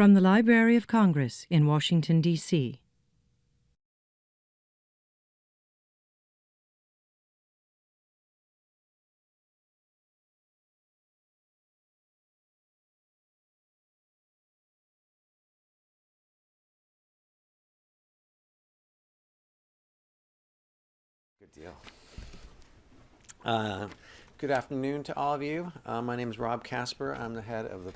From the Library of Congress in Washington, D.C. Good deal. Good afternoon to all of you. My name is Rob Casper. I'm the head of the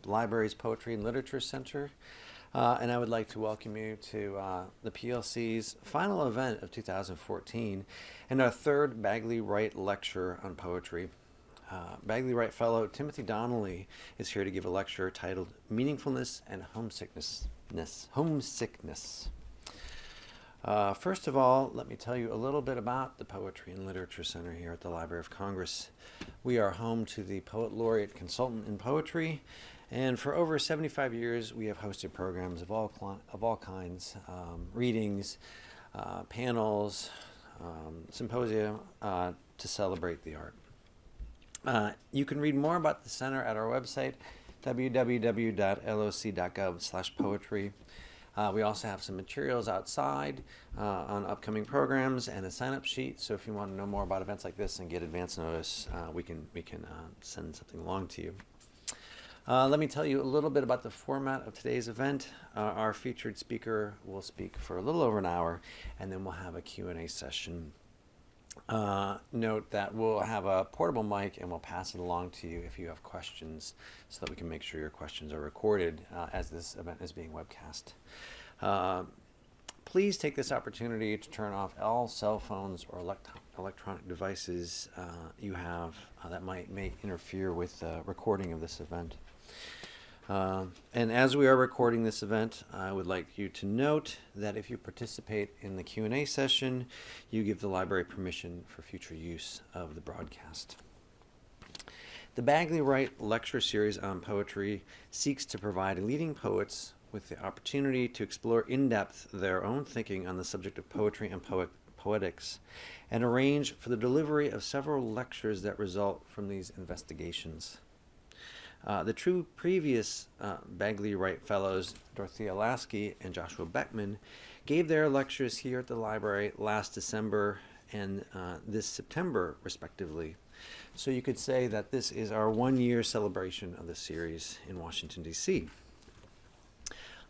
library's Poetry and Literature Center, and I would like to welcome you to the PLC's final event of 2014 and our third Bagley Wright lecture on poetry. Bagley Wright Fellow Timothy Donnelly is here to give a lecture titled "Meaningfulness and Homesickness." First of all, let me tell you a little bit about the Poetry and Literature Center here at the Library of Congress. We are home to the Poet Laureate Consultant in Poetry, and for over 75 years we have hosted programs of all kinds, readings, panels, symposia to celebrate the art. You can read more about the center at our website, www.loc.gov/poetry. We also have some materials outside on upcoming programs and a sign-up sheet. So if you want to know more about events like this and get advance notice, we can send something along to you. Let me tell you a little bit about the format of today's event. Our featured speaker will speak for a little over an hour, and then we'll have a Q&A session. Note that we'll have a portable mic and we'll pass it along to you if you have questions, so that we can make sure your questions are recorded as this event is being webcast. Please take this opportunity to turn off all cell phones or electronic devices you have that may interfere with the recording of this event. And as we are recording this event, I would like you to note that if you participate in the Q&A session, you give the library permission for future use of the broadcast. The Bagley Wright Lecture Series on Poetry seeks to provide leading poets with the opportunity to explore in depth their own thinking on the subject of poetry and poetics, and arrange for the delivery of several lectures that result from these investigations. The two previous Bagley Wright Fellows, Dorothea Lasky and Joshua Beckman, gave their lectures here at the library last December and this September, respectively. So you could say that this is our one-year celebration of the series in Washington, D.C.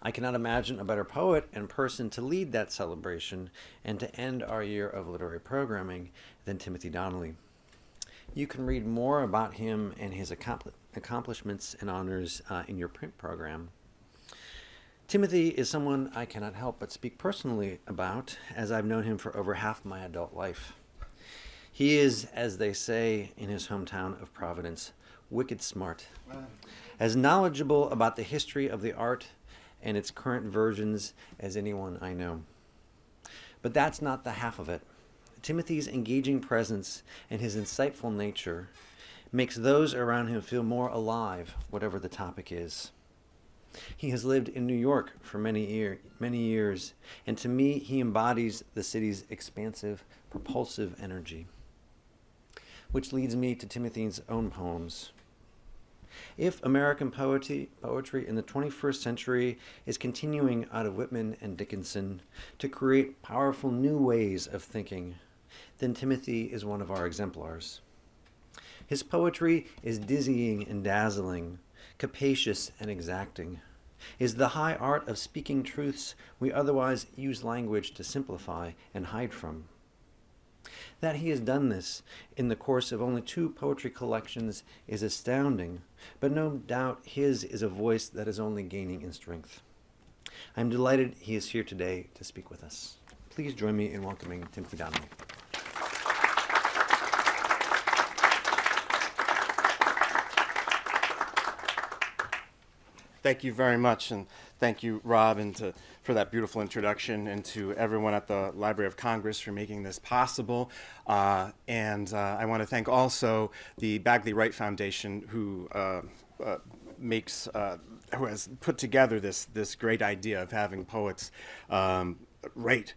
I cannot imagine a better poet and person to lead that celebration and to end our year of literary programming than Timothy Donnelly. You can read more about him and his accomplishments and honors in your print program. Timothy is someone I cannot help but speak personally about, as I've known him for over half my adult life. He is, as they say in his hometown of Providence, wicked smart, as knowledgeable about the history of the art and its current versions as anyone I know. But that's not the half of it. Timothy's engaging presence and his insightful nature makes those around him feel more alive, whatever the topic is. He has lived in New York for many years, and to me, he embodies the city's expansive, propulsive energy. Which leads me to Timothy's own poems. If American poetry in the 21st century is continuing out of Whitman and Dickinson to create powerful new ways of thinking, then Timothy is one of our exemplars. His poetry is dizzying and dazzling, capacious and exacting, is the high art of speaking truths we otherwise use language to simplify and hide from. That he has done this in the course of only 2 poetry collections is astounding, but no doubt his is a voice that is only gaining in strength. I'm delighted he is here today to speak with us. Please join me in welcoming Timothy Donnelly. Thank you very much, and thank you, Rob, for that beautiful introduction, and to everyone at the Library of Congress for making this possible. And I want to thank also the Bagley Wright Foundation, who has put together this great idea of having poets write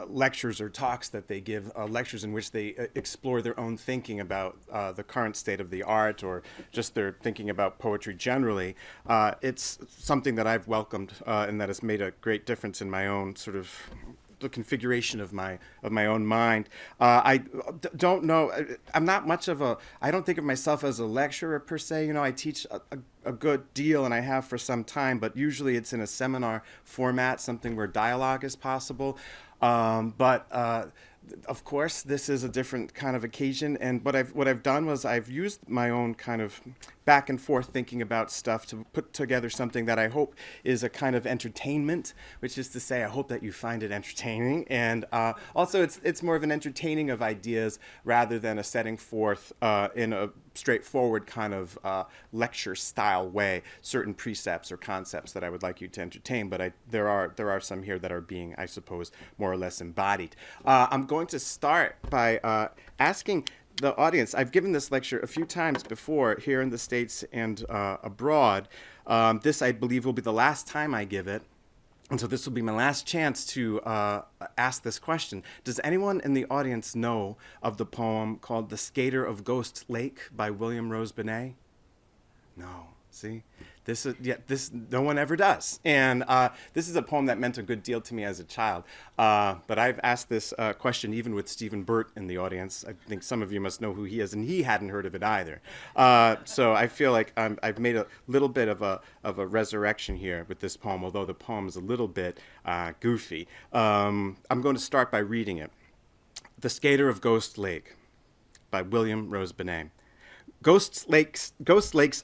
lectures or talks that they give, lectures in which they explore their own thinking about the current state of the art or just their thinking about poetry generally. It's something that I've welcomed and that has made a great difference in my own sort of the configuration of my own mind. Don't know. I'm not much of a. I don't think of myself as a lecturer per se. You know, I teach a good deal, and I have for some time. But usually, it's in a seminar format, something where dialogue is possible. Of course, this is a different kind of occasion, and what I've done was I've used my own kind of back and forth thinking about stuff to put together something that I hope is a kind of entertainment, which is to say I hope that you find it entertaining, and also it's more of an entertaining of ideas rather than a setting forth in a straightforward kind of lecture style way certain precepts or concepts that I would like you to entertain, but there are some here that are being, I suppose, more or less embodied. I'm going to start by asking the audience. I've given this lecture a few times before here in the States and abroad. This, I believe, will be the last time I give it. And so this will be my last chance to ask this question. Does anyone in the audience know of the poem called The Skater of Ghost Lake by William Rose Benet? No. See? This no one ever does. And this is a poem that meant a good deal to me as a child. But I've asked this question even with Stephen Burt in the audience. I think some of you must know who he is, and he hadn't heard of it either. So I feel like I've made a little bit of a resurrection here with this poem, although the poem is a little bit goofy. I'm going to start by reading it. The Skater of Ghost Lake by William Rose Benet. Ghost Lake's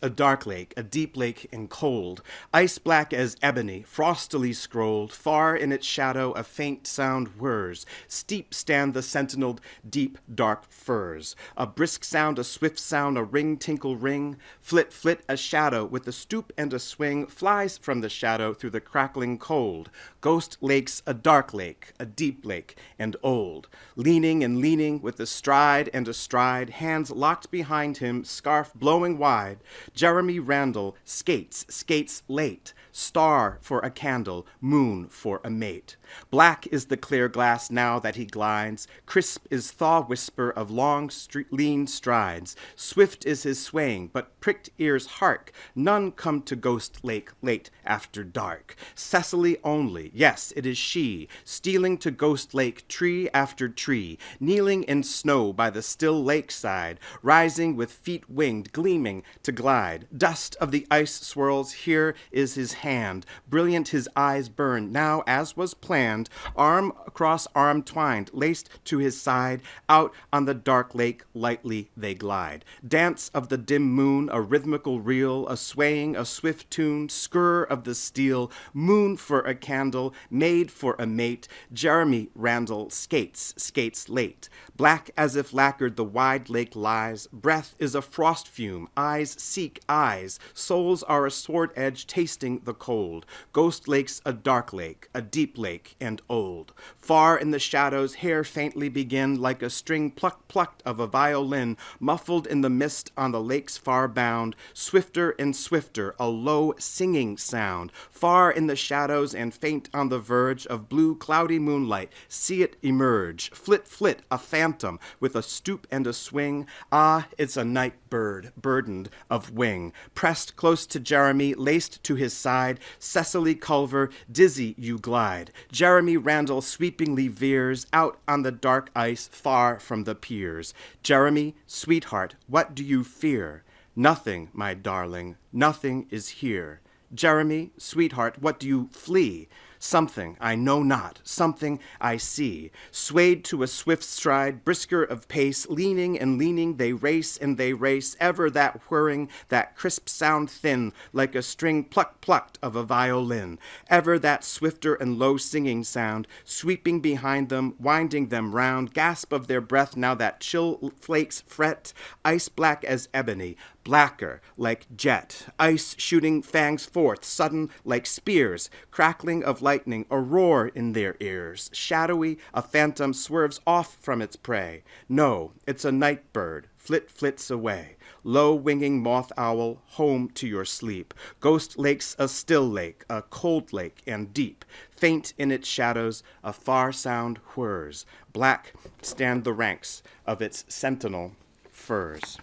a dark lake, a deep lake and cold, ice black as ebony, frostily scrolled, far in its shadow a faint sound whirs, steep stand the sentineled deep dark firs, a brisk sound, a swift sound, a ring tinkle ring, flit flit a shadow with a stoop and a swing, flies from the shadow through the crackling cold. Ghost Lake's a dark lake, a deep lake and old, leaning and leaning with a stride and a stride, hands locked behind him, scarf blowing wide, Jeremy Randall skates late, star for a candle, moon for a mate. Black is the clear glass now that he glides, crisp is thaw whisper of long lean strides, swift is his swaying, but pricked ears hark, none come to Ghost Lake late after dark. Cecily only, yes, it is she, stealing to Ghost Lake tree after tree, kneeling in snow by the still lakeside, rising with feet winged, gleaming to glide. Dust of the ice swirls, here is his hand, brilliant his eyes burn, now as was planned, arm across arm twined, laced to his side, out on the dark lake lightly they glide. Dance of the dim moon, a rhythmical reel, a swaying, a swift tune, skirr of the steel, moon for a candle, maid for a mate, Jeremy Randall skates late. Black as if lacquered the wide lake lies, breath is a frost fume, eyes seek eyes, souls are a sword edge tasting the cold. Ghost Lake's a dark lake, a deep lake and old. Far in the shadows hair faintly begin, like a string plucked of a violin, muffled in the mist on the lake's far bound, swifter and swifter, a low singing sound. Far in the shadows and faint on the verge of blue cloudy moonlight, see it emerge, flit flit, a phantom with a stoop and a swing. Ah, it's a night bird, burdened of wing. Pressed close to Jeremy, laced to his side, Cecily Culver, dizzy you glide. Jeremy Randall sweepingly veers out on the dark ice far from the piers. Jeremy, sweetheart, what do you fear? Nothing, my darling, nothing is here. Jeremy, sweetheart, what do you flee? Something I know not, something I see. Swayed to a swift stride, brisker of pace, leaning and leaning, they race and they race, ever that whirring, that crisp sound thin, like a string plucked of a violin. Ever that swifter and low singing sound, sweeping behind them, winding them round, gasp of their breath now that chill flakes fret, ice black as ebony, blacker like jet, ice shooting fangs forth, sudden like spears, crackling of lightning, a roar in their ears. Shadowy, a phantom swerves off from its prey. No, it's a night bird, flits away. Low winging moth owl, home to your sleep. Ghost Lake's a still lake, a cold lake and deep. Faint in its shadows, a far sound whirs. Black stand the ranks of its sentinel firs.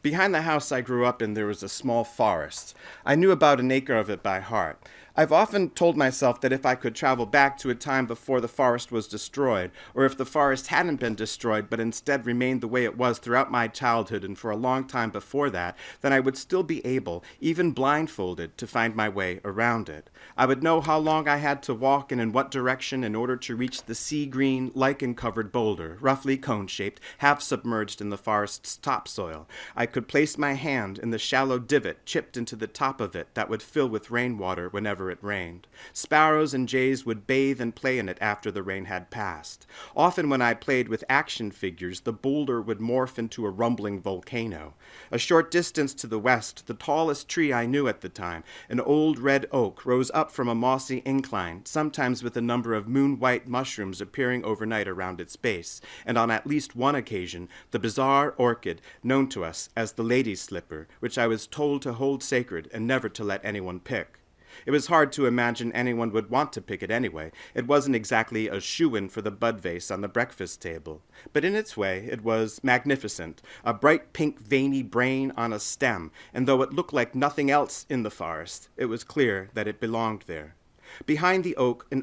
Behind the house I grew up in, there was a small forest. I knew about an acre of it by heart. I've often told myself that if I could travel back to a time before the forest was destroyed, or if the forest hadn't been destroyed but instead remained the way it was throughout my childhood and for a long time before that, then I would still be able, even blindfolded, to find my way around it. I would know how long I had to walk and in what direction in order to reach the sea-green, lichen-covered boulder, roughly cone-shaped, half submerged in the forest's topsoil. I could place my hand in the shallow divot chipped into the top of it that would fill with rainwater whenever it rained. Sparrows and jays would bathe and play in it after the rain had passed. Often when I played with action figures, the boulder would morph into a rumbling volcano. A short distance to the west, the tallest tree I knew at the time, an old red oak, rose up from a mossy incline, sometimes with a number of moon-white mushrooms appearing overnight around its base, and on at least one occasion, the bizarre orchid known to us as the lady's slipper, which I was told to hold sacred and never to let anyone pick. It was hard to imagine anyone would want to pick it anyway. It wasn't exactly a shoo-in for the bud vase on the breakfast table. But in its way, it was magnificent, a bright pink veiny brain on a stem, and though it looked like nothing else in the forest, it was clear that it belonged there. Behind the oak, an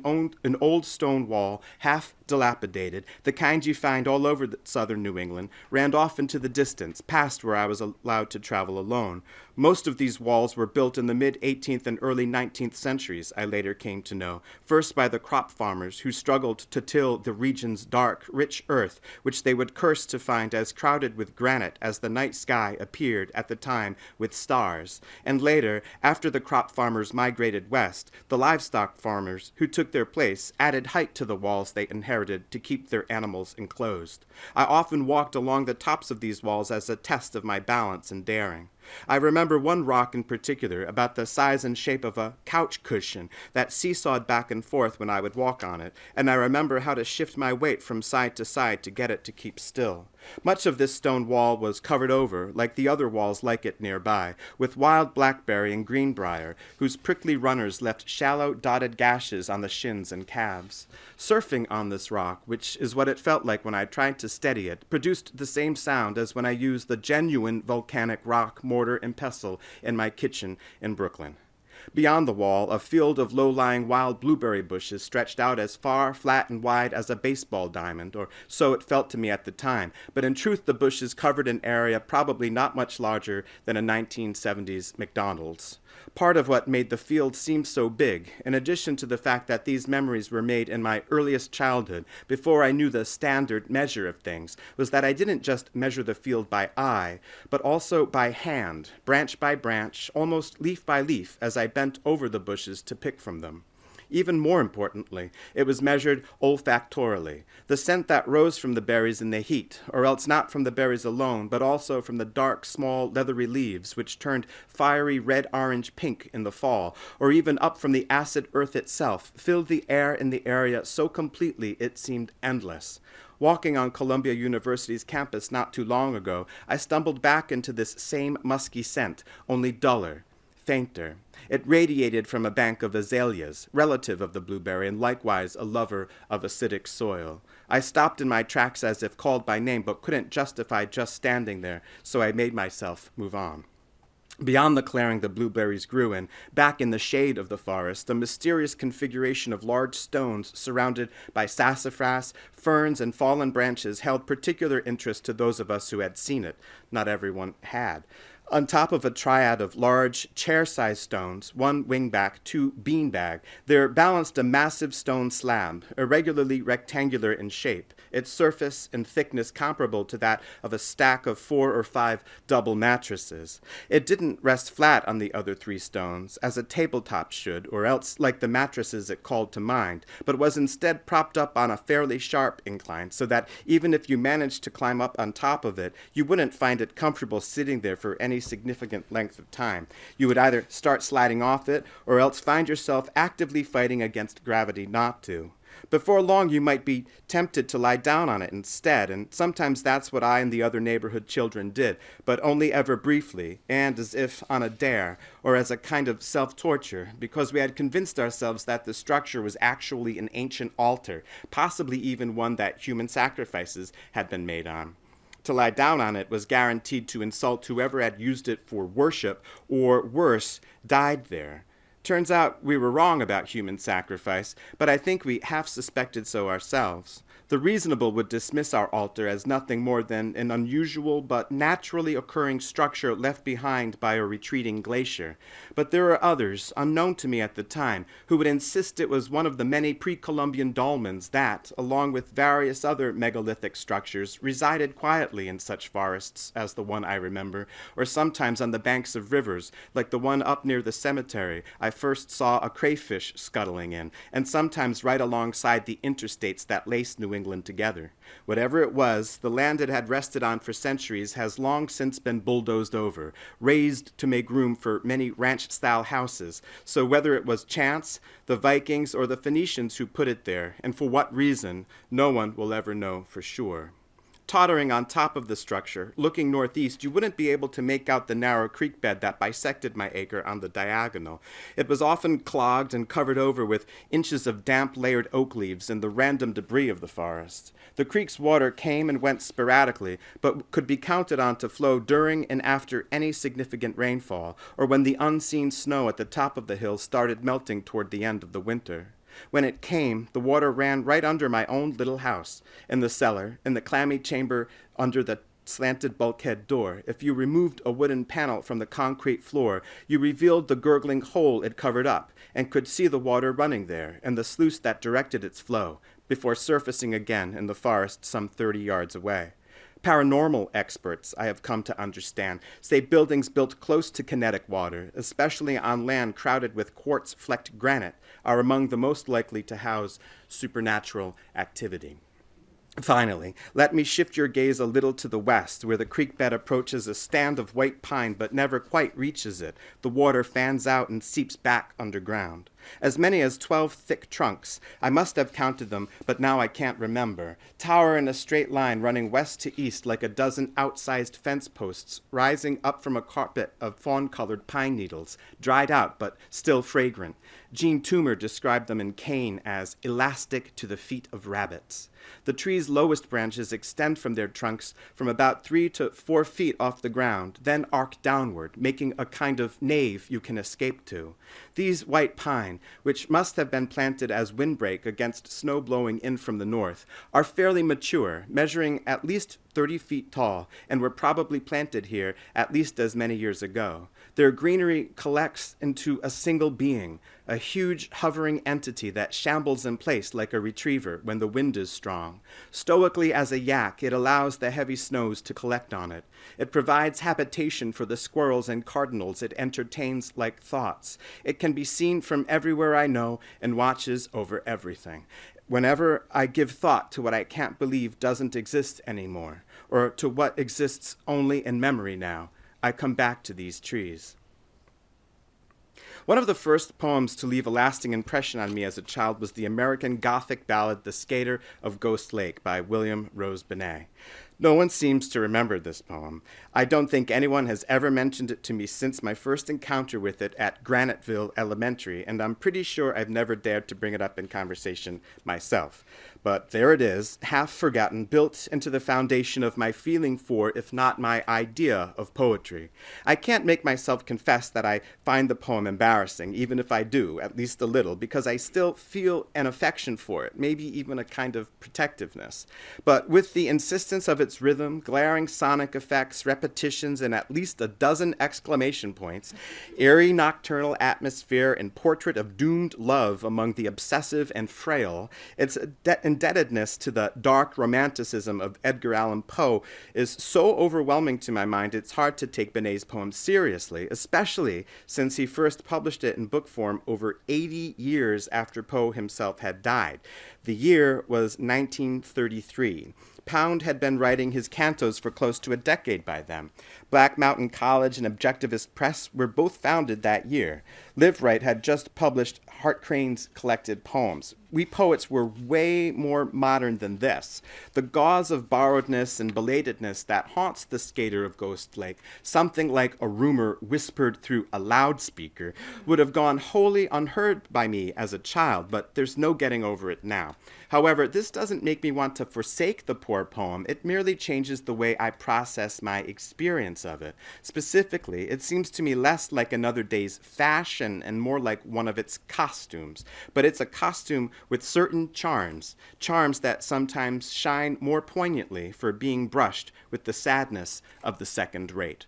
old stone wall, half dilapidated, the kind you find all over southern New England, ran off into the distance, past where I was allowed to travel alone. Most of these walls were built in the mid-18th and early 19th centuries, I later came to know, first by the crop farmers who struggled to till the region's dark, rich earth, which they would curse to find as crowded with granite as the night sky appeared at the time with stars, and later, after the crop farmers migrated west, the livestock farmers who took their place added height to the walls they inherited to keep their animals enclosed. I often walked along the tops of these walls as a test of my balance and daring. I remember one rock in particular, about the size and shape of a couch cushion, that seesawed back and forth when I would walk on it, and I remember how to shift my weight from side to side to get it to keep still. Much of this stone wall was covered over, like the other walls like it nearby, with wild blackberry and greenbrier, whose prickly runners left shallow, dotted gashes on the shins and calves. Surfing on this rock, which is what it felt like when I tried to steady it, produced the same sound as when I used the genuine volcanic rock mortar and pestle in my kitchen in Brooklyn. Beyond the wall, a field of low-lying wild blueberry bushes stretched out as far, flat, and wide as a baseball diamond, or so it felt to me at the time, but in truth the bushes covered an area probably not much larger than a 1970s McDonald's. Part of what made the field seem so big, in addition to the fact that these memories were made in my earliest childhood, before I knew the standard measure of things, was that I didn't just measure the field by eye, but also by hand, branch by branch, almost leaf by leaf, as I bent over the bushes to pick from them. Even more importantly, it was measured olfactorily, the scent that rose from the berries in the heat, or else not from the berries alone, but also from the dark, small, leathery leaves, which turned fiery red-orange-pink in the fall, or even up from the acid earth itself, filled the air in the area so completely it seemed endless. Walking on Columbia University's campus not too long ago, I stumbled back into this same musky scent, only duller, fainter. It radiated from a bank of azaleas, relative of the blueberry and likewise a lover of acidic soil. I stopped in my tracks as if called by name, but couldn't justify just standing there, so I made myself move on. Beyond the clearing the blueberries grew in, back in the shade of the forest, the mysterious configuration of large stones surrounded by sassafras, ferns, and fallen branches held particular interest to those of us who had seen it. Not everyone had. On top of a triad of large, chair-sized stones, one wingback, two beanbag, there balanced a massive stone slab, irregularly rectangular in shape, its surface and thickness comparable to that of a stack of 4 or 5 double mattresses. It didn't rest flat on the other 3 stones, as a tabletop should, or else like the mattresses it called to mind, but was instead propped up on a fairly sharp incline, so that even if you managed to climb up on top of it, you wouldn't find it comfortable sitting there for any significant length of time. You would either start sliding off it, or else find yourself actively fighting against gravity not to. Before long, you might be tempted to lie down on it instead, and sometimes that's what I and the other neighborhood children did, but only ever briefly, and as if on a dare, or as a kind of self-torture, because we had convinced ourselves that the structure was actually an ancient altar, possibly even one that human sacrifices had been made on. To lie down on it was guaranteed to insult whoever had used it for worship, or worse, died there. Turns out we were wrong about human sacrifice, but I think we half suspected so ourselves. The reasonable would dismiss our altar as nothing more than an unusual but naturally occurring structure left behind by a retreating glacier. But there are others, unknown to me at the time, who would insist it was one of the many pre-Columbian dolmens that, along with various other megalithic structures, resided quietly in such forests as the one I remember, or sometimes on the banks of rivers, like the one up near the cemetery I first saw a crayfish scuttling in, and sometimes right alongside the interstates that lace New England together. Whatever it was, the land it had rested on for centuries has long since been bulldozed over, razed to make room for many ranch-style houses. So whether it was chance, the Vikings, or the Phoenicians who put it there, and for what reason, no one will ever know for sure. Tottering on top of the structure, looking northeast, you wouldn't be able to make out the narrow creek bed that bisected my acre on the diagonal. It was often clogged and covered over with inches of damp layered oak leaves and the random debris of the forest. The creek's water came and went sporadically, but could be counted on to flow during and after any significant rainfall, or when the unseen snow at the top of the hill started melting toward the end of the winter. When it came, the water ran right under my own little house, in the cellar, in the clammy chamber under the slanted bulkhead door. If you removed a wooden panel from the concrete floor, you revealed the gurgling hole it covered up, and could see the water running there, and the sluice that directed its flow, before surfacing again in the forest some 30 yards away. Paranormal experts, I have come to understand, say buildings built close to kinetic water, especially on land crowded with quartz-flecked granite, are among the most likely to house supernatural activity. Finally, let me shift your gaze a little to the west, where the creek bed approaches a stand of white pine but never quite reaches it. The water fans out and seeps back underground. As many as 12 thick trunks, I must have counted them, but now I can't remember, tower in a straight line running west to east like a dozen outsized fence posts, rising up from a carpet of fawn-colored pine needles, dried out but still fragrant. Jean Toomer described them in Cane as elastic to the feet of rabbits. The tree's lowest branches extend from their trunks from about 3 to 4 feet off the ground, then arc downward, making a kind of nave you can escape to. These white pine, which must have been planted as windbreak against snow blowing in from the north, are fairly mature, measuring at least 30 feet tall, and were probably planted here at least as many years ago. Their greenery collects into a single being, a huge hovering entity that shambles in place like a retriever when the wind is strong. Stoically as a yak, it allows the heavy snows to collect on it. It provides habitation for the squirrels and cardinals it entertains like thoughts. It can be seen from everywhere I know and watches over everything. Whenever I give thought to what I can't believe doesn't exist anymore, or to what exists only in memory now, I come back to these trees. One of the first poems to leave a lasting impression on me as a child was the American Gothic ballad The Skater of Ghost Lake by William Rose Benet. No one seems to remember this poem. I don't think anyone has ever mentioned it to me since my first encounter with it at Graniteville Elementary, and I'm pretty sure I've never dared to bring it up in conversation myself. But there it is, half forgotten, built into the foundation of my feeling for, if not my idea of poetry. I can't make myself confess that I find the poem embarrassing, even if I do, at least a little, because I still feel an affection for it, maybe even a kind of protectiveness. But with the insistence of its rhythm, glaring sonic effects, repetitions, and at least a dozen exclamation points, eerie nocturnal atmosphere, and portrait of doomed love among the obsessive and frail, its indebtedness to the dark romanticism of Edgar Allan Poe is so overwhelming to my mind it's hard to take Benet's poem seriously, especially since he first published it in book form over 80 years after Poe himself had died. The year was 1933. Pound had been writing his cantos for close to a decade by then. Black Mountain College and Objectivist Press were both founded that year. Liveright had just published Hart Crane's collected poems. We poets were way more modern than this. The gauze of borrowedness and belatedness that haunts the skater of Ghost Lake, something like a rumor whispered through a loudspeaker, would have gone wholly unheard by me as a child, but there's no getting over it now. However, this doesn't make me want to forsake the poor poem. It merely changes the way I process my experience of it. Specifically, it seems to me less like another day's fashion and more like one of its costumes. But it's a costume with certain charms, charms that sometimes shine more poignantly for being brushed with the sadness of the second rate.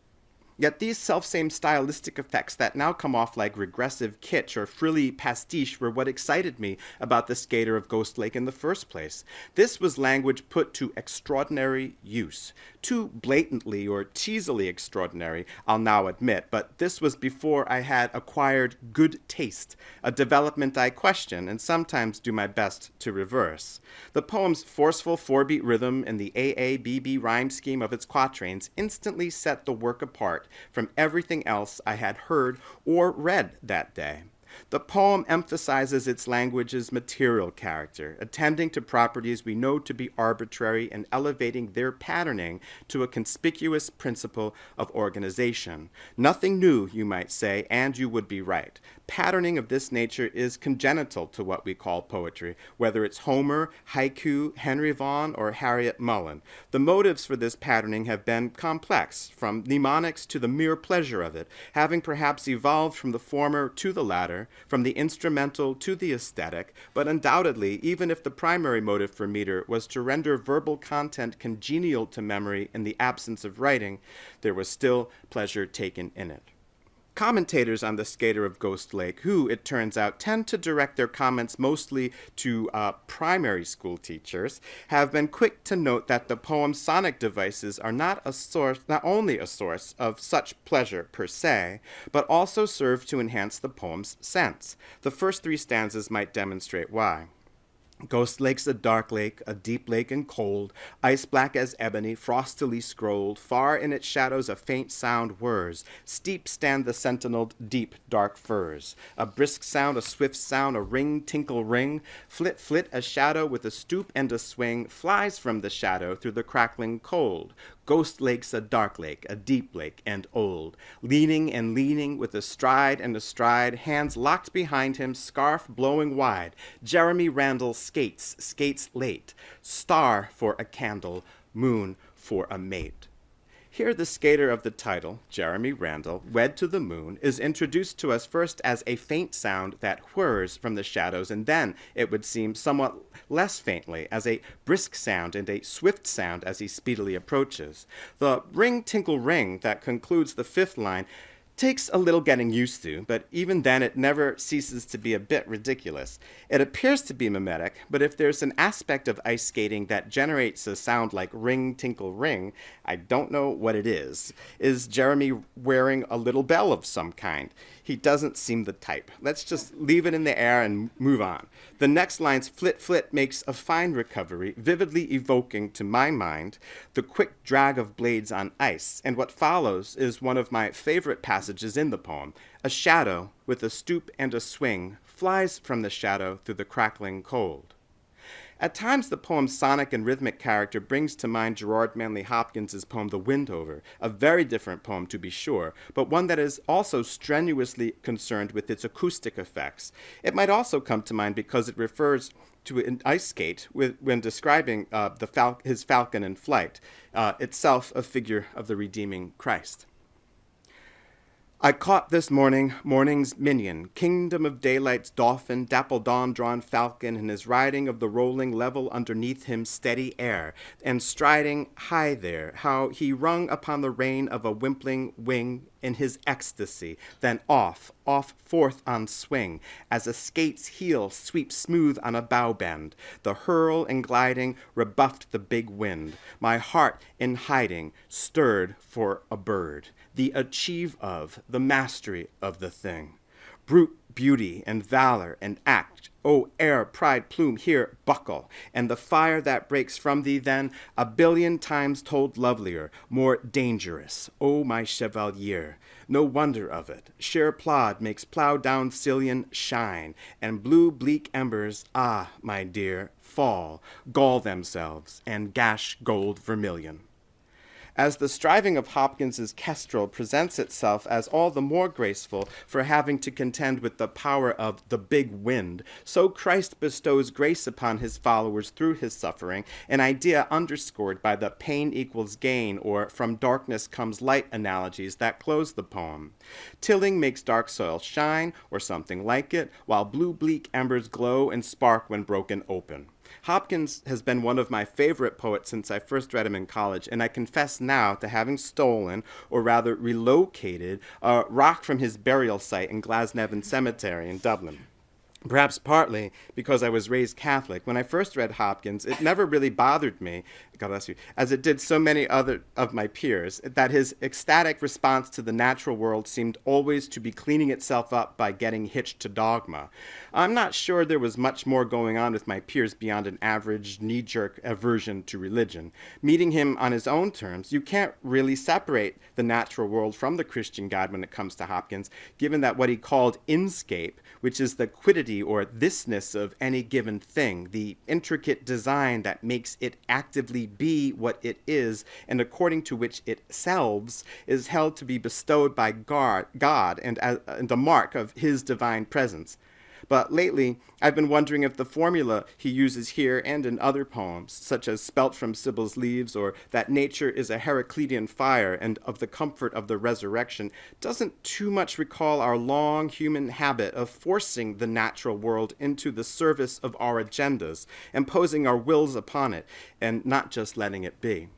Yet these selfsame stylistic effects that now come off like regressive kitsch or frilly pastiche were what excited me about the skater of Ghost Lake in the first place. This was language put to extraordinary use. Too blatantly or cheesily extraordinary, I'll now admit, but this was before I had acquired good taste, a development I question and sometimes do my best to reverse. The poem's forceful four-beat rhythm and the AABB rhyme scheme of its quatrains instantly set the work apart from everything else I had heard or read that day. The poem emphasizes its language's material character, attending to properties we know to be arbitrary and elevating their patterning to a conspicuous principle of organization. Nothing new, you might say, and you would be right. Patterning of this nature is congenital to what we call poetry, whether it's Homer, haiku, Henry Vaughan, or Harriet Mullen. The motives for this patterning have been complex, from mnemonics to the mere pleasure of it, having perhaps evolved from the former to the latter, from the instrumental to the aesthetic, but undoubtedly, even if the primary motive for meter was to render verbal content congenial to memory in the absence of writing, there was still pleasure taken in it. Commentators on the skater of Ghost Lake, who, it turns out, tend to direct their comments mostly to primary school teachers, have been quick to note that the poem's sonic devices are not only a source of such pleasure per se, but also serve to enhance the poem's sense. The first three stanzas might demonstrate why. Ghost Lake's a dark lake, a deep lake and cold, ice black as ebony, frostily scrolled, far in its shadows a faint sound whirs, steep stand the sentineled deep dark firs, a brisk sound, a swift sound, a ring tinkle ring, flit flit a shadow with a stoop and a swing, flies from the shadow through the crackling cold. Ghost Lake's a dark lake, a deep lake, and old. Leaning and leaning with a stride and a stride, hands locked behind him, scarf blowing wide. Jeremy Randall skates late. Star for a candle, moon for a mate. Here the skater of the title, Jeremy Randall, wed to the moon, is introduced to us first as a faint sound that whirs from the shadows, and then, it would seem, somewhat less faintly, as a brisk sound and a swift sound as he speedily approaches. The ring tinkle ring that concludes the fifth line takes a little getting used to, but even then it never ceases to be a bit ridiculous. It appears to be mimetic, but if there's an aspect of ice skating that generates a sound like ring, tinkle, ring, I don't know what it is. Is Jeremy wearing a little bell of some kind? He doesn't seem the type. Let's just leave it in the air and move on. The next line's flit flit makes a fine recovery, vividly evoking, to my mind, the quick drag of blades on ice, and what follows is one of my favorite passages in the poem. A shadow, with a stoop and a swing, flies from the shadow through the crackling cold. At times, the poem's sonic and rhythmic character brings to mind Gerard Manley Hopkins's poem The Windover, a very different poem to be sure, but one that is also strenuously concerned with its acoustic effects. It might also come to mind because it refers to an ice skate when describing his falcon in flight, itself a figure of the redeeming Christ. I caught this morning's minion, kingdom of daylight's dolphin, dapple dawn-drawn falcon, and his riding of the rolling level underneath him steady air, and striding high there, how he rung upon the rein of a wimpling wing in his ecstasy, then off, forth on swing, as a skate's heel sweeps smooth on a bow bend. The hurl and gliding rebuffed the big wind. My heart in hiding stirred for a bird. The achieve of, the mastery of the thing. brute beauty and valor and act. O air, pride, plume, here, buckle, and the fire that breaks from thee then, a billion times told lovelier, more dangerous, O my chevalier. No wonder of it. Sheer plod makes plow down Cillian shine, and blue bleak embers, ah, my dear, fall, gall themselves, and gash gold vermilion. As the striving of Hopkins's kestrel presents itself as all the more graceful for having to contend with the power of the big wind, so Christ bestows grace upon his followers through his suffering, an idea underscored by the pain equals gain or from darkness comes light analogies that close the poem. Tilling makes dark soil shine, or something like it, while blue bleak embers glow and spark when broken open. Hopkins has been one of my favorite poets since I first read him in college, and I confess now to having stolen, or rather relocated, a rock from his burial site in Glasnevin Cemetery in Dublin. Perhaps partly because I was raised Catholic. When I first read Hopkins, it never really bothered me, God bless you, as it did so many other of my peers, that his ecstatic response to the natural world seemed always to be cleaning itself up by getting hitched to dogma. I'm not sure there was much more going on with my peers beyond an average knee-jerk aversion to religion. Meeting him on his own terms, you can't really separate the natural world from the Christian God when it comes to Hopkins, given that what he called inscape, which is the quiddity or thisness of any given thing, the intricate design that makes it actively be what it is, and according to which it selves, is held to be bestowed by God and the mark of his divine presence. But lately, I've been wondering if the formula he uses here and in other poems, such as Spelt from Sybil's Leaves or that nature is a Heraclitean fire and of the comfort of the resurrection, doesn't too much recall our long human habit of forcing the natural world into the service of our agendas, imposing our wills upon it, and not just letting it be.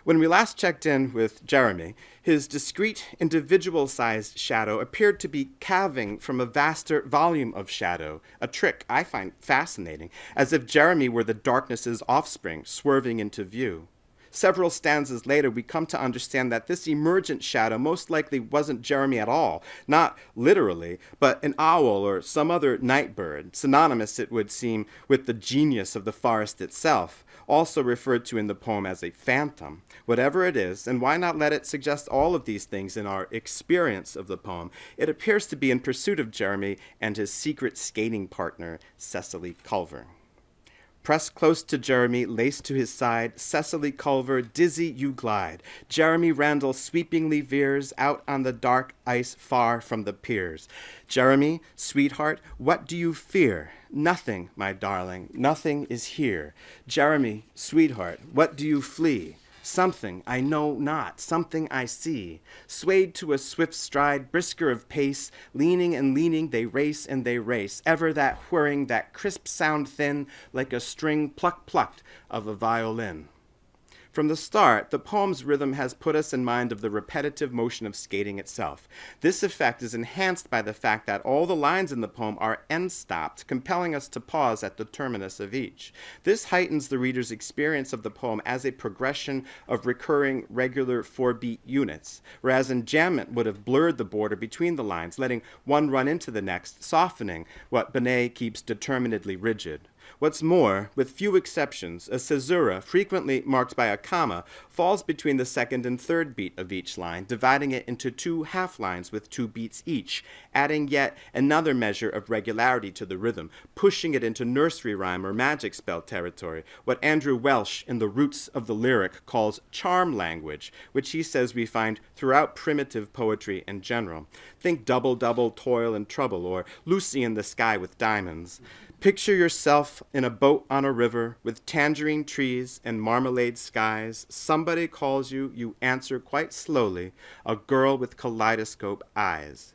When we last checked in with Jeremy, his discrete, individual-sized shadow appeared to be calving from a vaster volume of shadow, a trick I find fascinating, as if Jeremy were the darkness's offspring, swerving into view. Several stanzas later, we come to understand that this emergent shadow most likely wasn't Jeremy at all, not literally, but an owl or some other night bird, synonymous, it would seem, with the genius of the forest itself, also referred to in the poem as a phantom. Whatever it is, and why not let it suggest all of these things in our experience of the poem, it appears to be in pursuit of Jeremy and his secret skating partner, Cecily Culver. Press close to Jeremy, laced to his side, Cecily Culver, dizzy you glide. Jeremy Randall sweepingly veers out on the dark ice far from the piers. Jeremy, sweetheart, what do you fear? Nothing, my darling, nothing is here. Jeremy, sweetheart, what do you flee? Something I know not, something I see. Swayed to a swift stride, brisker of pace, leaning and leaning, they race and they race. Ever that whirring, that crisp sound thin, like a string plucked of a violin. From the start, the poem's rhythm has put us in mind of the repetitive motion of skating itself. This effect is enhanced by the fact that all the lines in the poem are end-stopped, compelling us to pause at the terminus of each. This heightens the reader's experience of the poem as a progression of recurring, regular 4-beat units, whereas enjambment would have blurred the border between the lines, letting one run into the next, softening what Benet keeps determinedly rigid. What's more, with few exceptions, a caesura, frequently marked by a comma, falls between the second and third beat of each line, dividing it into 2 half-lines with 2 beats each, adding yet another measure of regularity to the rhythm, pushing it into nursery rhyme or magic spell territory, what Andrew Welsh in The Roots of the Lyric calls charm language, which he says we find throughout primitive poetry in general. Think double, double, toil and trouble, or Lucy in the Sky with Diamonds. Picture yourself in a boat on a river with tangerine trees and marmalade skies. Somebody calls you, you answer quite slowly, a girl with kaleidoscope eyes.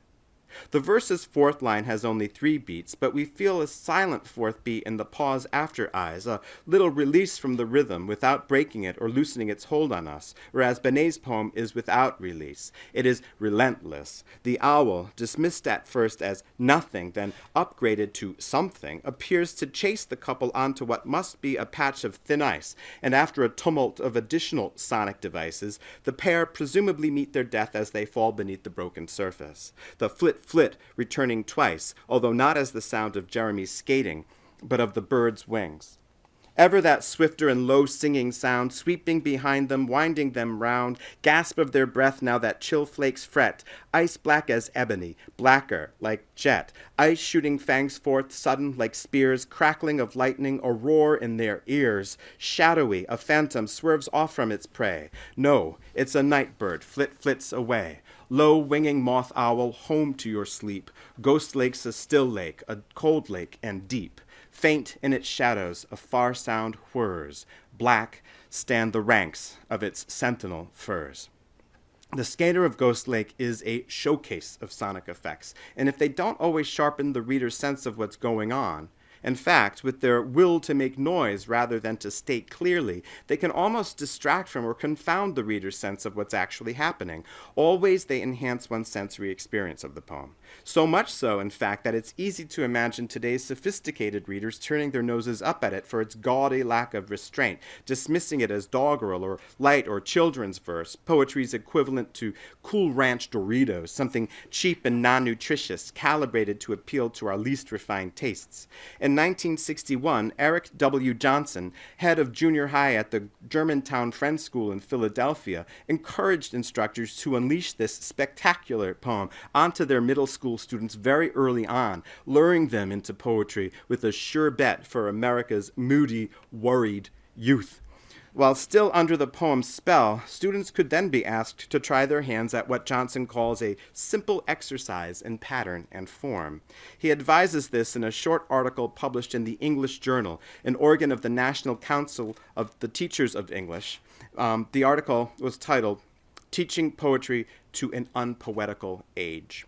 The verse's 4th line has only 3 beats, but we feel a silent 4th beat in the pause after eyes, a little release from the rhythm without breaking it or loosening its hold on us, whereas Benet's poem is without release. It is relentless. The owl, dismissed at first as nothing, then upgraded to something, appears to chase the couple onto what must be a patch of thin ice, and after a tumult of additional sonic devices, the pair presumably meet their death as they fall beneath the broken surface. The flit flit returning twice, although not as the sound of Jeremy's skating, but of the bird's wings. Ever that swifter and low singing sound, sweeping behind them, winding them round, gasp of their breath now that chill flakes fret, ice black as ebony, blacker like jet, ice shooting fangs forth sudden like spears, crackling of lightning, a roar in their ears, shadowy, a phantom swerves off from its prey. No, it's a night bird, flits away. Low winging moth owl, home to your sleep. Ghost lake's a still lake, a cold lake and deep. Faint in its shadows, a far sound whirs. Black stand the ranks of its sentinel firs. The Skater of Ghost Lake is a showcase of sonic effects, and if they don't always sharpen the reader's sense of what's going on, in fact, with their will to make noise rather than to state clearly, they can almost distract from or confound the reader's sense of what's actually happening. Always they enhance one's sensory experience of the poem. So much so, in fact, that it's easy to imagine today's sophisticated readers turning their noses up at it for its gaudy lack of restraint, dismissing it as doggerel or light or children's verse, poetry's equivalent to Cool Ranch Doritos, something cheap and non-nutritious, calibrated to appeal to our least refined tastes. In 1961, Eric W. Johnson, head of junior high at the Germantown Friends School in Philadelphia, encouraged instructors to unleash this spectacular poem onto their middle school students very early on, luring them into poetry with a sure bet for America's moody, worried youth. While still under the poem's spell, students could then be asked to try their hands at what Johnson calls a simple exercise in pattern and form. He advises this in a short article published in the English Journal, an organ of the National Council of the Teachers of English. The article was titled, "Teaching Poetry to an Unpoetical Age."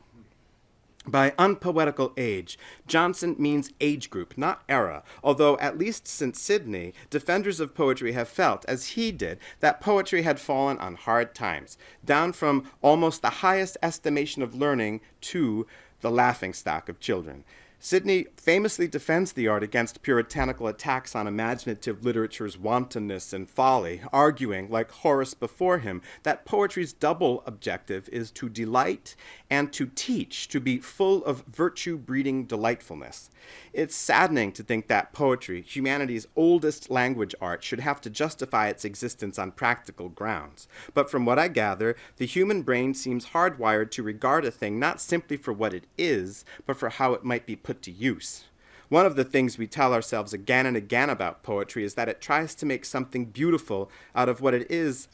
By unpoetical age, Johnson means age group, not era, although at least since Sidney, defenders of poetry have felt, as he did, that poetry had fallen on hard times, down from almost the highest estimation of learning to the laughingstock of children. Sidney famously defends the art against puritanical attacks on imaginative literature's wantonness and folly, arguing, like Horace before him, that poetry's double objective is to delight and to teach, to be full of virtue-breeding delightfulness. It's saddening to think that poetry, humanity's oldest language art, should have to justify its existence on practical grounds. But from what I gather, the human brain seems hardwired to regard a thing not simply for what it is, but for how it might be put to use. One of the things we tell ourselves again and again about poetry is that it tries to make something beautiful out of what is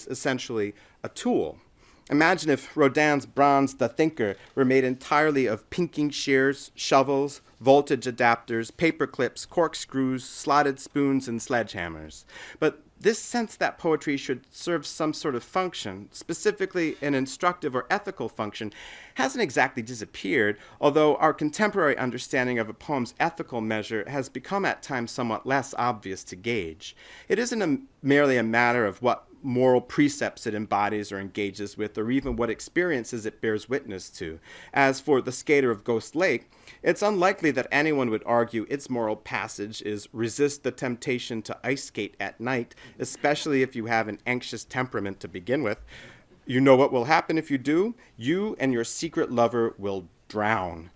essentially a tool. Imagine if Rodin's Bronze the Thinker were made entirely of pinking shears, shovels, voltage adapters, paper clips, corkscrews, slotted spoons, and sledgehammers. But this sense that poetry should serve some sort of function, specifically an instructive or ethical function, hasn't exactly disappeared, although our contemporary understanding of a poem's ethical measure has become at times somewhat less obvious to gauge. It isn't merely a matter of what moral precepts it embodies or engages with, or even what experiences it bears witness to. As for The Skater of Ghost Lake, it's unlikely that anyone would argue its moral passage is resist the temptation to ice skate at night, especially if you have an anxious temperament to begin with. You know what will happen if you do? You and your secret lover will drown.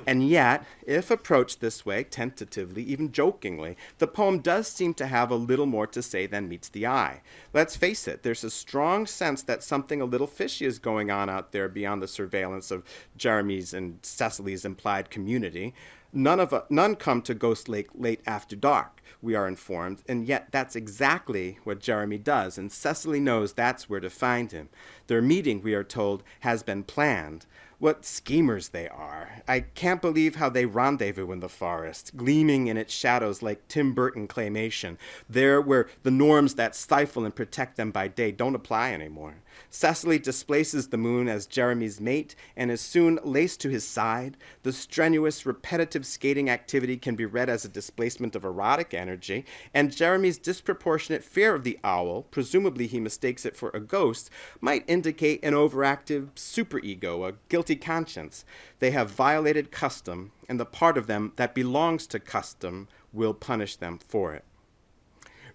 And yet, if approached this way, tentatively, even jokingly, the poem does seem to have a little more to say than meets the eye. Let's face it, there's a strong sense that something a little fishy is going on out there beyond the surveillance of Jeremy's and Cecily's implied community. None come to Ghost Lake late after dark, we are informed, and yet that's exactly what Jeremy does, and Cecily knows that's where to find him. Their meeting, we are told, has been planned. What schemers they are. I can't believe how they rendezvous in the forest, gleaming in its shadows like Tim Burton claymation, there where the norms that stifle and protect them by day don't apply anymore. Cecily displaces the moon as Jeremy's mate and is soon laced to his side. The strenuous, repetitive skating activity can be read as a displacement of erotic energy, and Jeremy's disproportionate fear of the owl, presumably he mistakes it for a ghost, might indicate an overactive superego, a guilty conscience. They have violated custom, and the part of them that belongs to custom will punish them for it.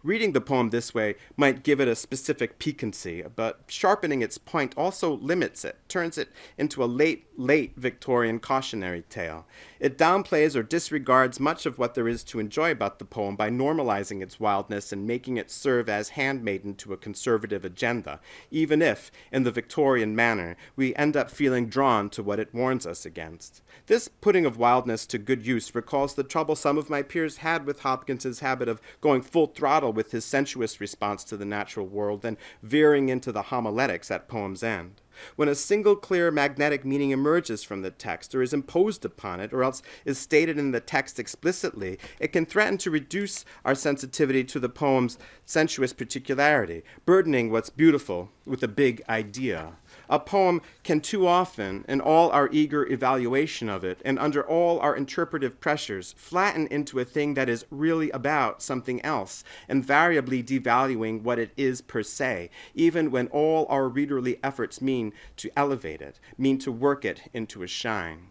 Reading the poem this way might give it a specific piquancy, but sharpening its point also limits it, turns it into a late late Victorian cautionary tale. It downplays or disregards much of what there is to enjoy about the poem by normalizing its wildness and making it serve as handmaiden to a conservative agenda, even if, in the Victorian manner, we end up feeling drawn to what it warns us against. This putting of wildness to good use recalls the trouble some of my peers had with Hopkins's habit of going full throttle with his sensuous response to the natural world and veering into the homiletics at poem's end. When a single clear magnetic meaning emerges from the text or is imposed upon it or else is stated in the text explicitly, it can threaten to reduce our sensitivity to the poem's sensuous particularity, burdening what's beautiful with a big idea. A poem can too often, in all our eager evaluation of it and under all our interpretive pressures, flatten into a thing that is really about something else, invariably devaluing what it is per se, even when all our readerly efforts mean to elevate it, mean to work it into a shine.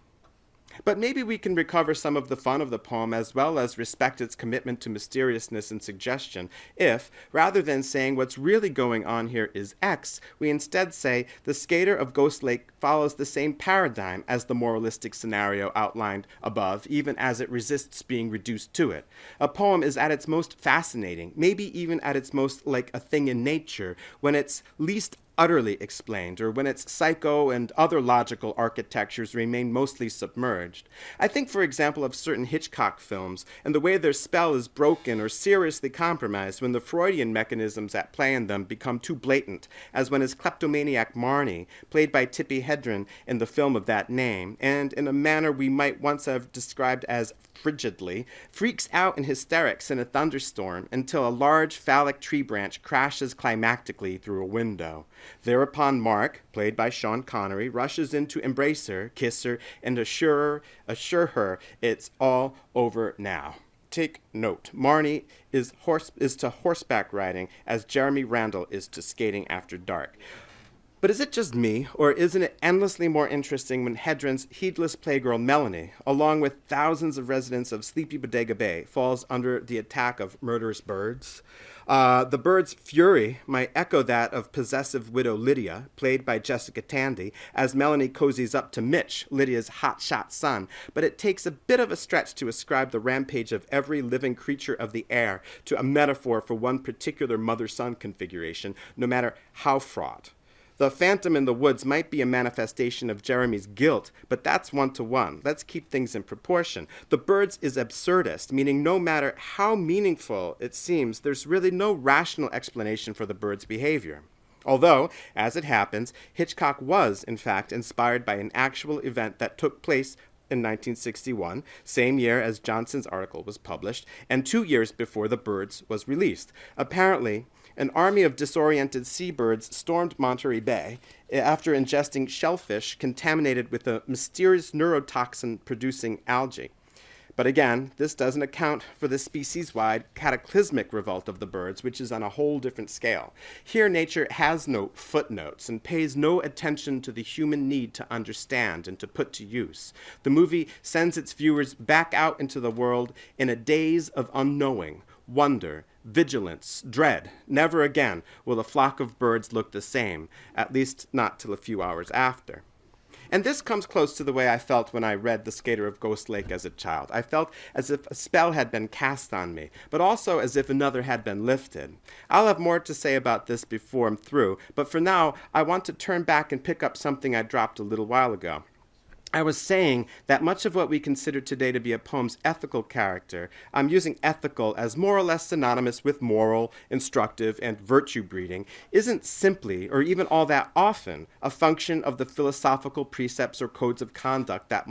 But maybe we can recover some of the fun of the poem as well as respect its commitment to mysteriousness and suggestion if, rather than saying what's really going on here is X, we instead say the skater of Ghost Lake follows the same paradigm as the moralistic scenario outlined above, even as it resists being reduced to it. A poem is at its most fascinating, maybe even at its most like a thing in nature, when it's least utterly explained, or when its psycho and other logical architectures remain mostly submerged. I think, for example, of certain Hitchcock films and the way their spell is broken or seriously compromised when the Freudian mechanisms at play in them become too blatant, as when his kleptomaniac Marnie, played by Tippi Hedren in the film of that name, and in a manner we might once have described as frigidly, freaks out in hysterics in a thunderstorm until a large phallic tree branch crashes climactically through a window. Thereupon Mark, played by Sean Connery, rushes in to embrace her, kiss her, and assure her it's all over now. Take note, Marnie is to horseback riding as Jeremy Randall is to skating after dark. But is it just me, or isn't it endlessly more interesting when Hedren's heedless playgirl Melanie, along with thousands of residents of Sleepy Bodega Bay, falls under the attack of murderous birds? The bird's fury might echo that of possessive widow Lydia, played by Jessica Tandy, as Melanie cozies up to Mitch, Lydia's hotshot son, but it takes a bit of a stretch to ascribe the rampage of every living creature of the air to a metaphor for one particular mother-son configuration, no matter how fraught. The phantom in the woods might be a manifestation of Jeremy's guilt, but that's one-to-one. Let's keep things in proportion. The birds is absurdist, meaning no matter how meaningful it seems, there's really no rational explanation for the bird's behavior. Although, as it happens, Hitchcock was, in fact, inspired by an actual event that took place in 1961, same year as Johnson's article was published, and 2 years before The Birds was released. Apparently, an army of disoriented seabirds stormed Monterey Bay after ingesting shellfish contaminated with a mysterious neurotoxin-producing algae. But again, this doesn't account for the species-wide cataclysmic revolt of the birds, which is on a whole different scale. Here, nature has no footnotes and pays no attention to the human need to understand and to put to use. The movie sends its viewers back out into the world in a daze of unknowing, wonder, vigilance, dread. Never again will a flock of birds look the same, at least not till a few hours after. And this comes close to the way I felt when I read The Skater of Ghost Lake as a child. I felt as if a spell had been cast on me, but also as if another had been lifted. I'll have more to say about this before I'm through, but for now, I want to turn back and pick up something I dropped a little while ago. I was saying that much of what we consider today to be a poem's ethical character, I'm using ethical as more or less synonymous with moral, instructive, and virtue-breeding, isn't simply, or even all that often, a function of the philosophical precepts or codes of conduct that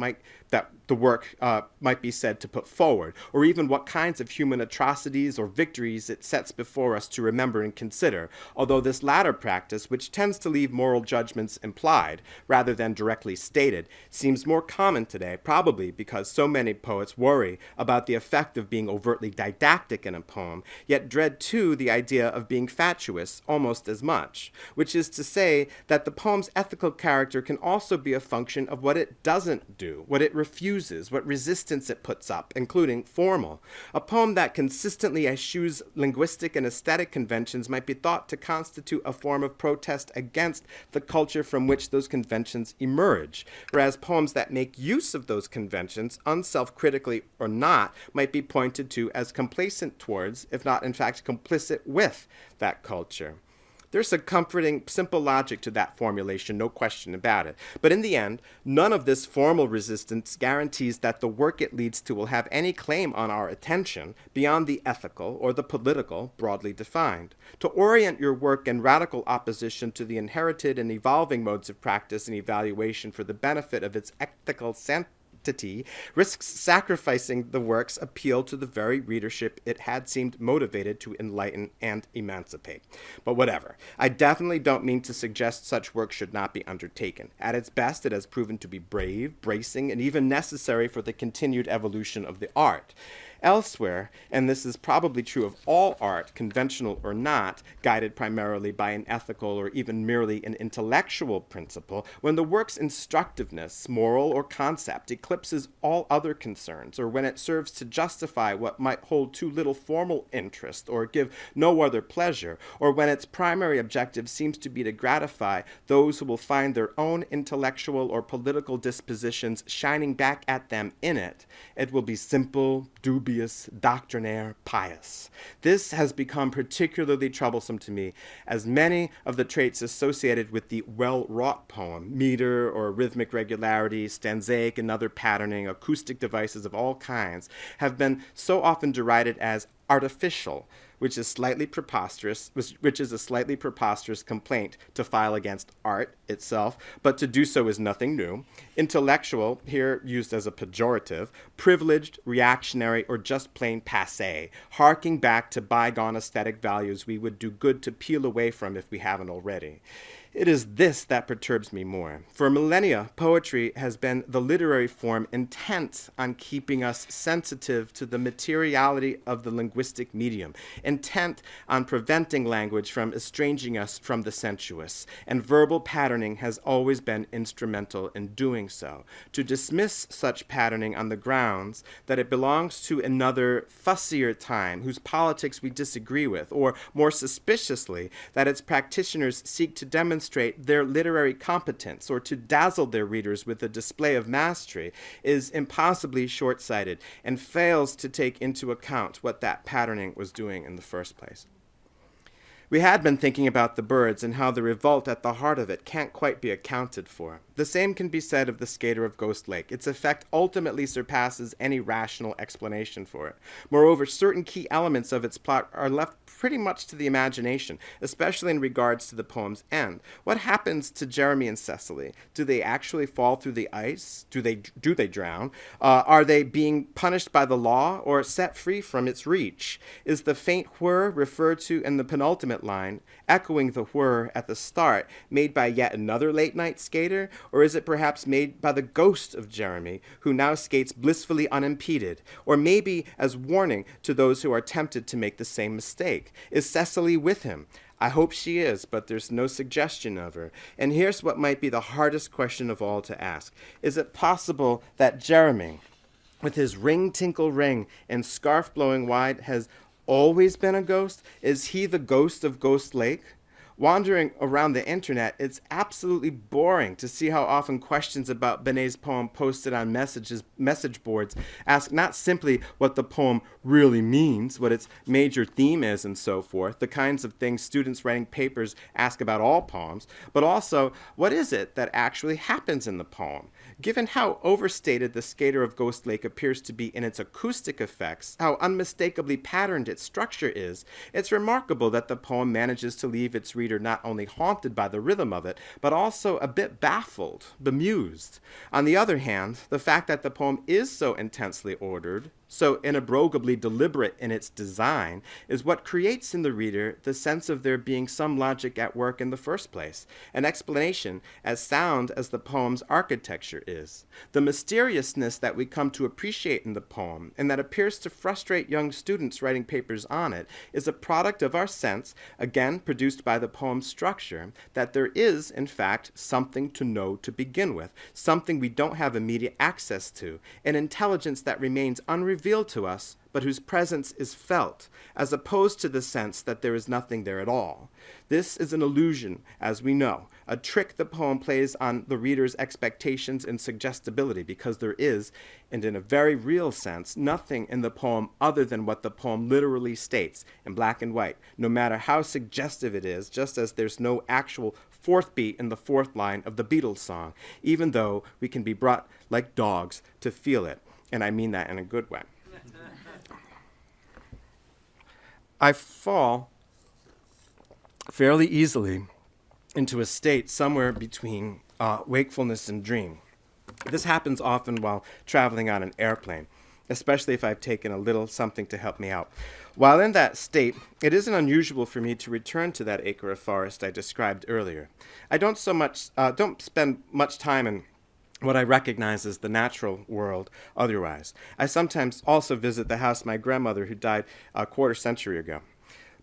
the work might be said to put forward, or even what kinds of human atrocities or victories it sets before us to remember and consider, although this latter practice, which tends to leave moral judgments implied rather than directly stated, seems more common today, probably because so many poets worry about the effect of being overtly didactic in a poem, yet dread too the idea of being fatuous almost as much, which is to say that the poem's ethical character can also be a function of what it doesn't do, what it refuses chooses, what resistance it puts up, including formal. A poem that consistently eschews linguistic and aesthetic conventions might be thought to constitute a form of protest against the culture from which those conventions emerge, whereas poems that make use of those conventions, unself-critically or not, might be pointed to as complacent towards, if not in fact complicit with, that culture. There's a comforting, simple logic to that formulation, no question about it. But in the end, none of this formal resistance guarantees that the work it leads to will have any claim on our attention beyond the ethical or the political, broadly defined. To orient your work in radical opposition to the inherited and evolving modes of practice and evaluation for the benefit of its ethical sanctity risks sacrificing the work's appeal to the very readership it had seemed motivated to enlighten and emancipate. But whatever. I definitely don't mean to suggest such work should not be undertaken. At its best, it has proven to be brave, bracing, and even necessary for the continued evolution of the art. Elsewhere, and this is probably true of all art, conventional or not, guided primarily by an ethical or even merely an intellectual principle, when the work's instructiveness, moral or concept, eclipses all other concerns, or when it serves to justify what might hold too little formal interest or give no other pleasure, or when its primary objective seems to be to gratify those who will find their own intellectual or political dispositions shining back at them in it, it will be simple, dubious, doctrinaire, pious. This has become particularly troublesome to me, as many of the traits associated with the well-wrought poem, meter or rhythmic regularity, stanzaic and other patterning, acoustic devices of all kinds, have been so often derided as artificial, which is a slightly preposterous complaint to file against art itself, but to do so is nothing new. Intellectual, here used as a pejorative, privileged, reactionary, or just plain passé, harking back to bygone aesthetic values we would do good to peel away from if we haven't already. It is this that perturbs me more. For millennia, poetry has been the literary form intent on keeping us sensitive to the materiality of the linguistic medium, intent on preventing language from estranging us from the sensuous, and verbal patterning has always been instrumental in doing so. To dismiss such patterning on the grounds that it belongs to another fussier time whose politics we disagree with, or more suspiciously, that its practitioners seek to demonstrate their literary competence or to dazzle their readers with a display of mastery, is impossibly short-sighted and fails to take into account what that patterning was doing in the first place. We had been thinking about the birds and how the revolt at the heart of it can't quite be accounted for. The same can be said of the skater of Ghost Lake. Its effect ultimately surpasses any rational explanation for it. Moreover, certain key elements of its plot are left pretty much to the imagination, especially in regards to the poem's end. What happens to Jeremy and Cecily? Do they actually fall through the ice? Do they drown? Are they being punished by the law or set free from its reach? Is the faint whir referred to in the penultimate line, echoing the whir at the start, made by yet another late-night skater? Or is it perhaps made by the ghost of Jeremy, who now skates blissfully unimpeded? Or maybe as warning to those who are tempted to make the same mistake? Is Cecily with him? I hope she is, but there's no suggestion of her. And here's what might be the hardest question of all to ask. Is it possible that Jeremy, with his ring tinkle ring and scarf blowing wide, has always been a ghost? Is he the ghost of Ghost Lake? Wandering around the internet, it's absolutely boring to see how often questions about Benet's poem posted on message boards ask not simply what the poem really means, what its major theme is, and so forth, the kinds of things students writing papers ask about all poems, but also, what is it that actually happens in the poem? Given how overstated the Skater of Ghost Lake appears to be in its acoustic effects, how unmistakably patterned its structure is, it's remarkable that the poem manages to leave its reader not only haunted by the rhythm of it, but also a bit baffled, bemused. On the other hand, the fact that the poem is so intensely ordered, so inabrogably deliberate in its design, is what creates in the reader the sense of there being some logic at work in the first place, an explanation as sound as the poem's architecture is. The mysteriousness that we come to appreciate in the poem, and that appears to frustrate young students writing papers on it, is a product of our sense, again produced by the poem's structure, that there is, in fact, something to know to begin with, something we don't have immediate access to, an intelligence that remains unrevealed to us, but whose presence is felt, as opposed to the sense that there is nothing there at all. This is an illusion, as we know, a trick the poem plays on the reader's expectations and suggestibility, because there is, and in a very real sense, nothing in the poem other than what the poem literally states in black and white, no matter how suggestive it is, just as there's no actual fourth beat in the fourth line of the Beatles song, even though we can be brought like dogs to feel it, and I mean that in a good way. I fall fairly easily into a state somewhere between wakefulness and dream. This happens often while traveling on an airplane, especially if I've taken a little something to help me out. While in that state, it isn't unusual for me to return to that acre of forest I described earlier. I don't spend much time in what I recognize as the natural world otherwise. I sometimes also visit the house of my grandmother who died a quarter century ago.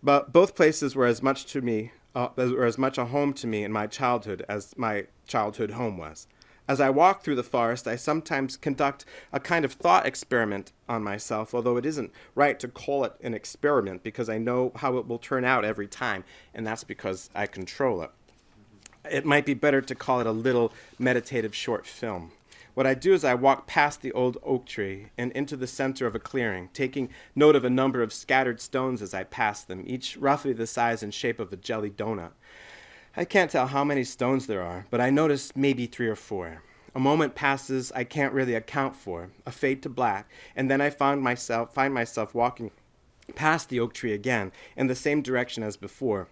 But both places were as much a home to me in my childhood as my childhood home was. As I walk through the forest, I sometimes conduct a kind of thought experiment on myself, although it isn't right to call it an experiment because I know how it will turn out every time, and that's because I control it. It might be better to call it a little meditative short film. What I do is I walk past the old oak tree and into the center of a clearing, taking note of a number of scattered stones as I pass them, each roughly the size and shape of a jelly donut. I can't tell how many stones there are, but I notice maybe 3 or 4. A moment passes I can't really account for, a fade to black, and then I find myself walking past the oak tree again in the same direction as before,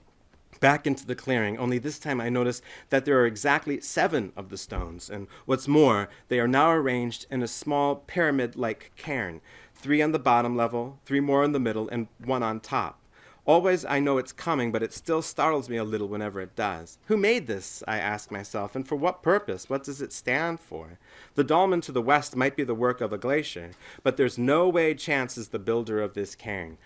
back into the clearing, only this time I notice that there are exactly 7 of the stones, and what's more, they are now arranged in a small pyramid-like cairn, 3 on the bottom level, 3 more in the middle, and 1 on top. Always I know it's coming, but it still startles me a little whenever it does. Who made this, I ask myself, and for what purpose? What does it stand for? The dolmen to the west might be the work of a glacier, but there's no way Chance is the builder of this cairn.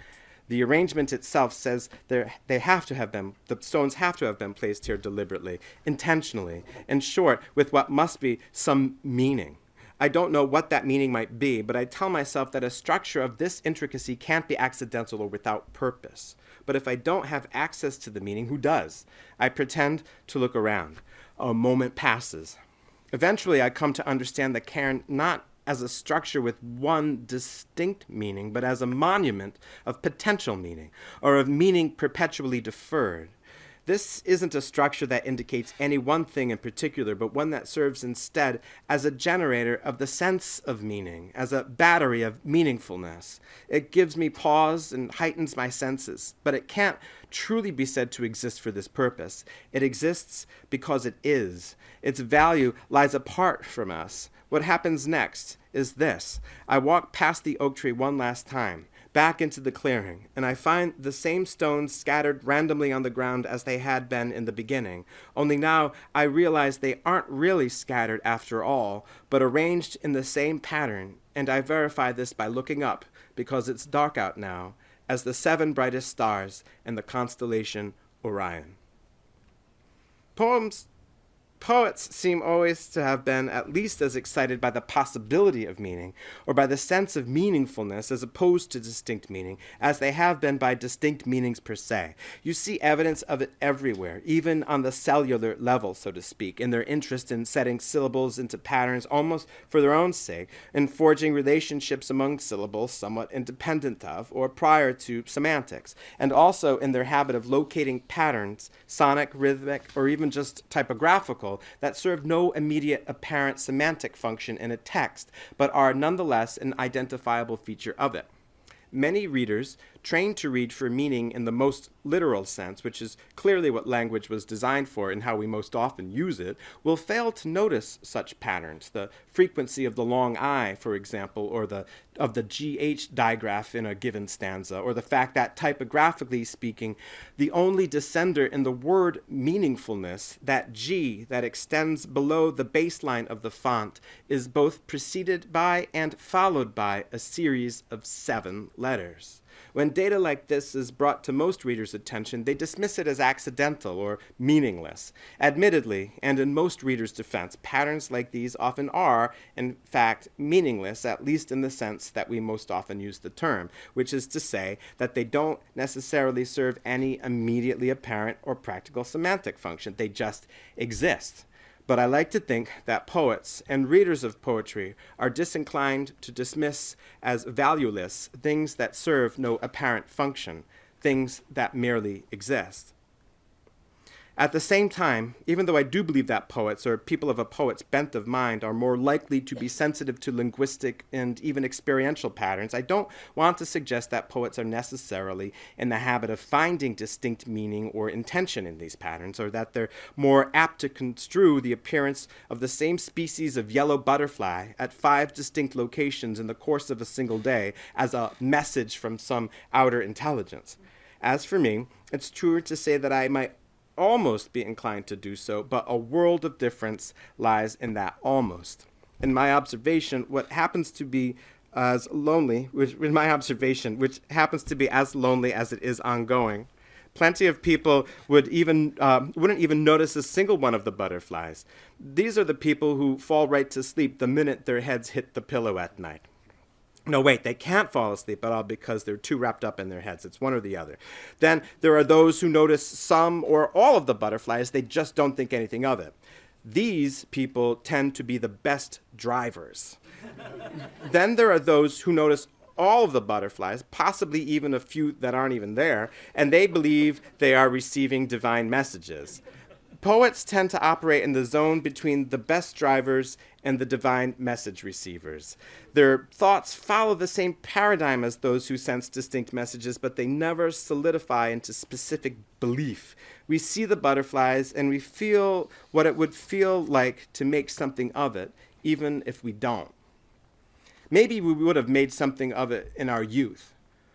The arrangement itself says the stones have to have been placed here deliberately, intentionally, in short, with what must be some meaning. I don't know what that meaning might be, but I tell myself that a structure of this intricacy can't be accidental or without purpose. But if I don't have access to the meaning, who does? I pretend to look around. A moment passes. Eventually, I come to understand the cairn not as a structure with one distinct meaning, but as a monument of potential meaning, or of meaning perpetually deferred. This isn't a structure that indicates any one thing in particular, but one that serves instead as a generator of the sense of meaning, as a battery of meaningfulness. It gives me pause and heightens my senses, but it can't truly be said to exist for this purpose. It exists because it is. Its value lies apart from us. What happens next is this. I walk past the oak tree one last time, back into the clearing, and I find the same stones scattered randomly on the ground as they had been in the beginning. Only now I realize they aren't really scattered after all, but arranged in the same pattern, and I verify this by looking up, because it's dark out now, as the 7 brightest stars in the constellation Orion. Poets seem always to have been at least as excited by the possibility of meaning, or by the sense of meaningfulness as opposed to distinct meaning, as they have been by distinct meanings per se. You see evidence of it everywhere, even on the cellular level, so to speak, in their interest in setting syllables into patterns almost for their own sake, in forging relationships among syllables somewhat independent of or prior to semantics, and also in their habit of locating patterns, sonic, rhythmic, or even just typographical, that serve no immediate apparent semantic function in a text, but are nonetheless an identifiable feature of it. Many readers trained to read for meaning in the most literal sense, which is clearly what language was designed for and how we most often use it, will fail to notice such patterns. The frequency of the long I, for example, or of the GH digraph in a given stanza, or the fact that, typographically speaking, the only descender in the word meaningfulness, that G that extends below the baseline of the font, is both preceded by and followed by a series of 7 letters. When data like this is brought to most readers' attention, they dismiss it as accidental or meaningless. Admittedly, and in most readers' defense, patterns like these often are, in fact, meaningless, at least in the sense that we most often use the term, which is to say that they don't necessarily serve any immediately apparent or practical semantic function. They just exist. But I like to think that poets and readers of poetry are disinclined to dismiss as valueless things that serve no apparent function, things that merely exist. At the same time, even though I do believe that poets, or people of a poet's bent of mind, are more likely to be sensitive to linguistic and even experiential patterns, I don't want to suggest that poets are necessarily in the habit of finding distinct meaning or intention in these patterns, or that they're more apt to construe the appearance of the same species of yellow butterfly at 5 distinct locations in the course of a single day as a message from some outer intelligence. As for me, it's truer to say that I might almost be inclined to do so, but a world of difference lies in that almost. In my observation, which happens to be as lonely as it is ongoing, plenty of people wouldn't even notice a single one of the butterflies. These are the people who fall right to sleep the minute their heads hit the pillow at night. No, wait, they can't fall asleep at all because they're too wrapped up in their heads. It's one or the other. Then there are those who notice some or all of the butterflies. They just don't think anything of it. These people tend to be the best drivers. Then there are those who notice all of the butterflies, possibly even a few that aren't even there, and they believe they are receiving divine messages. Poets tend to operate in the zone between the best drivers and the divine message receivers. Their thoughts follow the same paradigm as those who sense distinct messages, but they never solidify into specific belief. We see the butterflies and we feel what it would feel like to make something of it, even if we don't. Maybe we would have made something of it in our youth.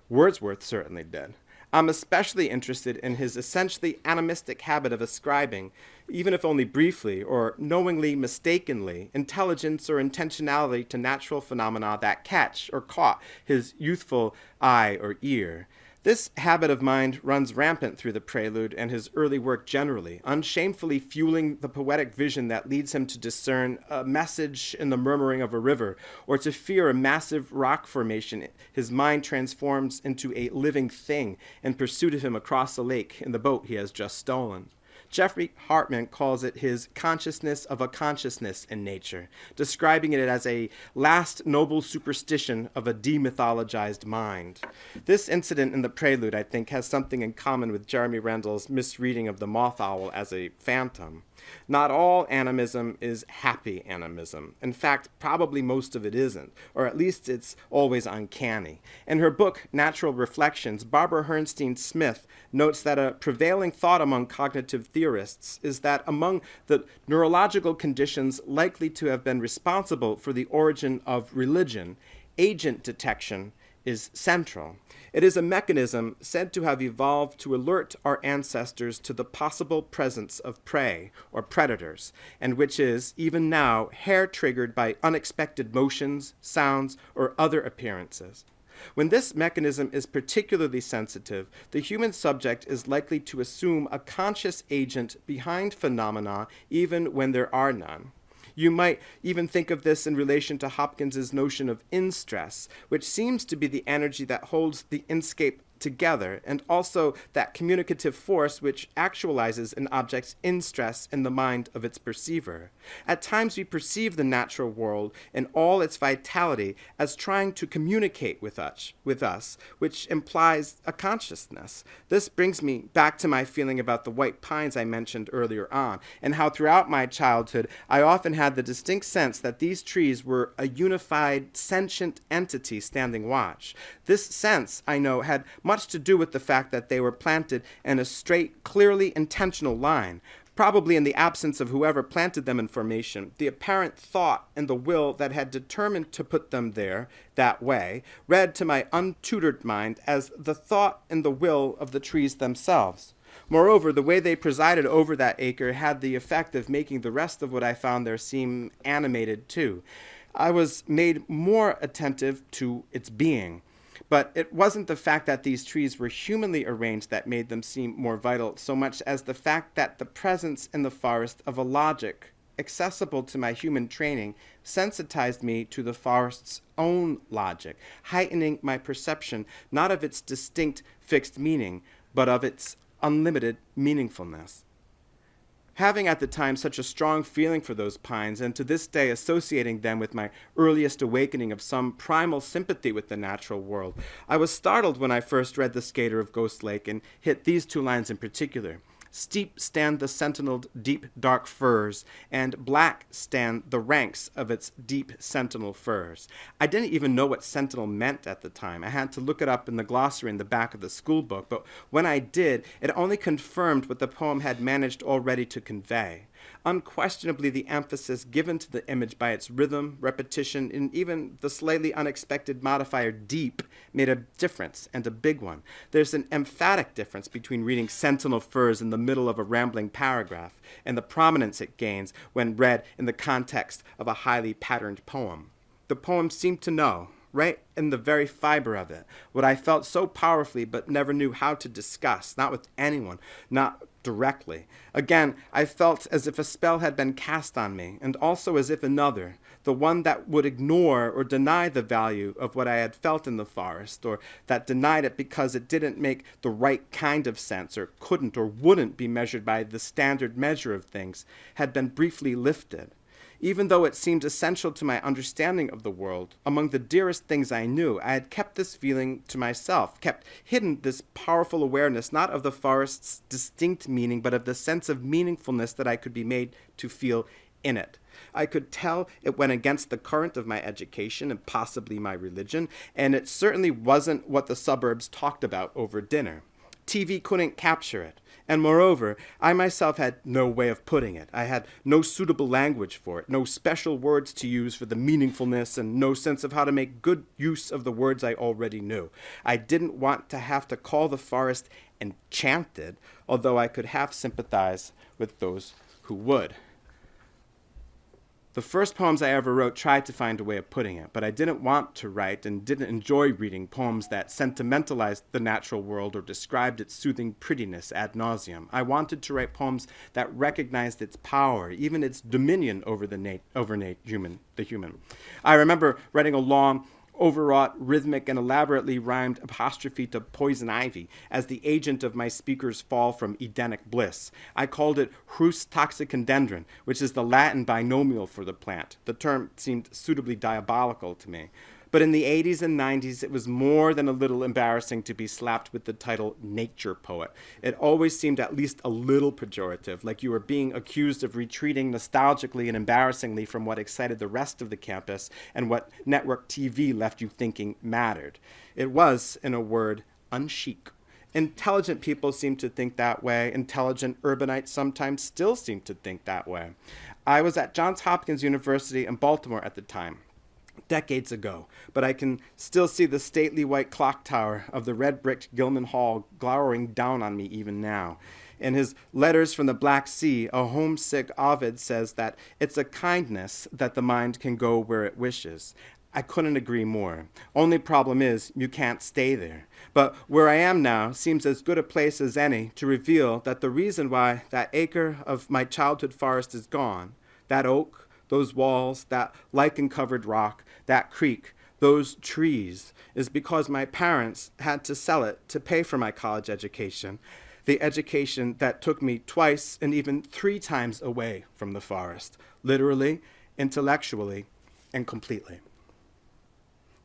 Wordsworth certainly did. I'm especially interested in his essentially animistic habit of ascribing, even if only briefly or knowingly mistakenly, intelligence or intentionality to natural phenomena that catch or caught his youthful eye or ear. This habit of mind runs rampant through the Prelude and his early work generally, unshamefully fueling the poetic vision that leads him to discern a message in the murmuring of a river, or to fear a massive rock formation his mind transforms into a living thing in pursuit of him across the lake in the boat he has just stolen. Jeffrey Hartman calls it his consciousness of a consciousness in nature, describing it as a last noble superstition of a demythologized mind. This incident in the Prelude, I think, has something in common with Jeremy Rendell's misreading of the moth owl as a phantom. Not all animism is happy animism. In fact, probably most of it isn't, or at least it's always uncanny. In her book, Natural Reflections, Barbara Herrnstein-Smith notes that a prevailing thought among cognitive theorists is that among the neurological conditions likely to have been responsible for the origin of religion, agent detection is central. It is a mechanism said to have evolved to alert our ancestors to the possible presence of prey or predators, and which is, even now, hair-triggered by unexpected motions, sounds, or other appearances. When this mechanism is particularly sensitive, the human subject is likely to assume a conscious agent behind phenomena even when there are none. You might even think of this in relation to Hopkins's notion of in-stress, which seems to be the energy that holds the inscape together, and also that communicative force which actualizes an object's in-stress in the mind of its perceiver. At times we perceive the natural world in all its vitality as trying to communicate with us, which implies a consciousness. This brings me back to my feeling about the white pines I mentioned earlier on, and how throughout my childhood I often had the distinct sense that these trees were a unified, sentient entity standing watch. This sense, I know, had much much to do with the fact that they were planted in a straight, clearly intentional line, probably in the absence of whoever planted them in formation. The apparent thought and the will that had determined to put them there that way read to my untutored mind as the thought and the will of the trees themselves. Moreover, the way they presided over that acre had the effect of making the rest of what I found there seem animated too. I was made more attentive to its being. But it wasn't the fact that these trees were humanly arranged that made them seem more vital so much as the fact that the presence in the forest of a logic accessible to my human training sensitized me to the forest's own logic, heightening my perception not of its distinct fixed meaning, but of its unlimited meaningfulness. Having at the time such a strong feeling for those pines, and to this day associating them with my earliest awakening of some primal sympathy with the natural world, I was startled when I first read The Skater of Ghost Lake and hit these two lines in particular. Steep stand the sentineled deep dark firs, and black stand the ranks of its deep sentinel firs. I didn't even know what sentinel meant at the time. I had to look it up in the glossary in the back of the school book, but when I did, it only confirmed what the poem had managed already to convey. Unquestionably, the emphasis given to the image by its rhythm, repetition, and even the slightly unexpected modifier deep made a difference, and a big one. There's an emphatic difference between reading sentinel firs in the middle of a rambling paragraph and the prominence it gains when read in the context of a highly patterned poem. The poem seemed to know, right in the very fiber of it, what I felt so powerfully but never knew how to discuss, not with anyone, not directly. Again, I felt as if a spell had been cast on me, and also as if another, the one that would ignore or deny the value of what I had felt in the forest, or that denied it because it didn't make the right kind of sense, or couldn't or wouldn't be measured by the standard measure of things, had been briefly lifted. Even though it seemed essential to my understanding of the world, among the dearest things I knew, I had kept this feeling to myself, kept hidden this powerful awareness not of the forest's distinct meaning, but of the sense of meaningfulness that I could be made to feel in it. I could tell it went against the current of my education and possibly my religion, and it certainly wasn't what the suburbs talked about over dinner. TV couldn't capture it. And moreover, I myself had no way of putting it. I had no suitable language for it, no special words to use for the meaningfulness, and no sense of how to make good use of the words I already knew. I didn't want to have to call the forest enchanted, although I could half sympathize with those who would. The first poems I ever wrote tried to find a way of putting it, but I didn't want to write and didn't enjoy reading poems that sentimentalized the natural world or described its soothing prettiness ad nauseum. I wanted to write poems that recognized its power, even its dominion over the human. I remember writing a long, overwrought, rhythmic, and elaborately rhymed apostrophe to poison ivy as the agent of my speaker's fall from Edenic bliss. I called it Hrus toxicodendron, which is the Latin binomial for the plant. The term seemed suitably diabolical to me. But in the 80s and 90s, it was more than a little embarrassing to be slapped with the title nature poet. It always seemed at least a little pejorative, like you were being accused of retreating nostalgically and embarrassingly from what excited the rest of the campus and what network TV left you thinking mattered. It was, in a word, unchic. Intelligent people seem to think that way. Intelligent urbanites sometimes still seem to think that way. I was at Johns Hopkins University in Baltimore at the time, decades ago, but I can still see the stately white clock tower of the red-bricked Gilman Hall glowering down on me even now. In his Letters from the Black Sea, a homesick Ovid says that it's a kindness that the mind can go where it wishes. I couldn't agree more. Only problem is you can't stay there. But where I am now seems as good a place as any to reveal that the reason why that acre of my childhood forest is gone, that oak, those walls, that lichen-covered rock, that creek, those trees, is because my parents had to sell it to pay for my college education, the education that took me twice and even 3 times away from the forest, literally, intellectually, and completely.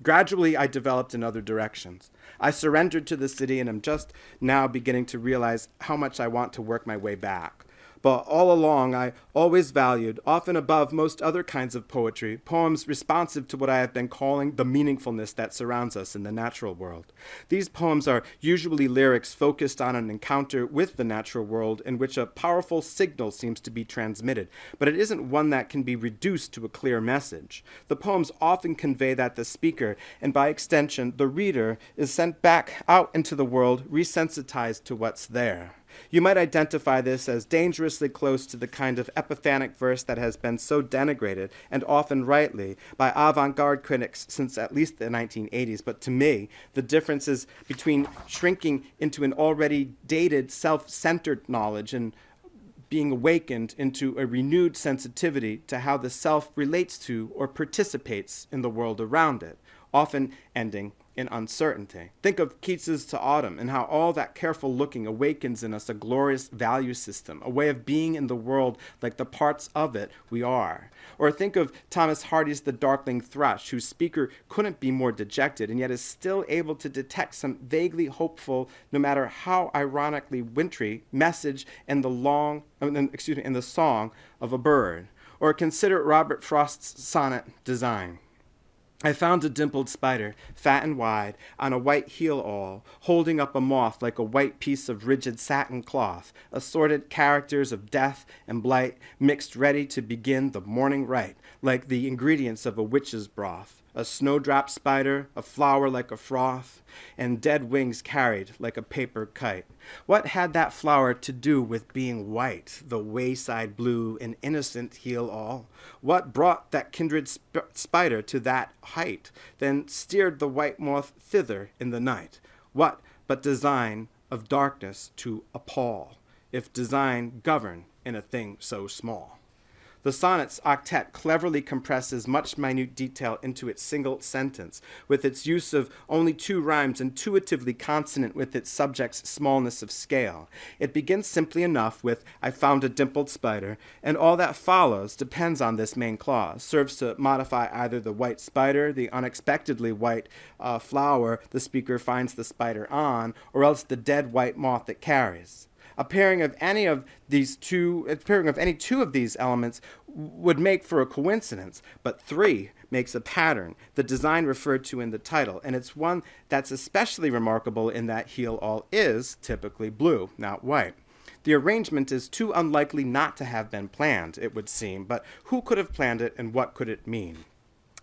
Gradually, I developed in other directions. I surrendered to the city and am just now beginning to realize how much I want to work my way back. But all along, I always valued, often above most other kinds of poetry, poems responsive to what I have been calling the meaningfulness that surrounds us in the natural world. These poems are usually lyrics focused on an encounter with the natural world in which a powerful signal seems to be transmitted, but it isn't one that can be reduced to a clear message. The poems often convey that the speaker, and by extension, the reader, is sent back out into the world, resensitized to what's there. You might identify this as dangerously close to the kind of epiphanic verse that has been so denigrated, and often rightly, by avant-garde critics since at least the 1980s. But to me, the difference is between shrinking into an already dated, self-centered knowledge and being awakened into a renewed sensitivity to how the self relates to or participates in the world around it, often ending in uncertainty. Think of Keats's To Autumn and how all that careful looking awakens in us a glorious value system, a way of being in the world like the parts of it we are. Or think of Thomas Hardy's The Darkling Thrush, whose speaker couldn't be more dejected and yet is still able to detect some vaguely hopeful, no matter how ironically wintry, message in the song of a bird. Or consider Robert Frost's sonnet Design. I found a dimpled spider, fat and wide, on a white heel-all, holding up a moth like a white piece of rigid satin cloth, assorted characters of death and blight, mixed ready to begin the morning rite, like the ingredients of a witch's broth. A snowdrop spider, a flower like a froth, and dead wings carried like a paper kite. What had that flower to do with being white, the wayside blue, an innocent heel-all? What brought that kindred spider to that height, then steered the white moth thither in the night? What but design of darkness to appall, if design govern in a thing so small? The sonnet's octet cleverly compresses much minute detail into its single sentence, with its use of only 2 rhymes intuitively consonant with its subject's smallness of scale. It begins simply enough with, I found a dimpled spider, and all that follows depends on this main clause, serves to modify either the white spider, the unexpectedly white flower the speaker finds the spider on, or else the dead white moth it carries. A pairing of any two of these elements would make for a coincidence, but 3 makes a pattern, the design referred to in the title, and it's one that's especially remarkable in that heel-all is typically blue, not white. The arrangement is too unlikely not to have been planned, it would seem, but who could have planned it and what could it mean?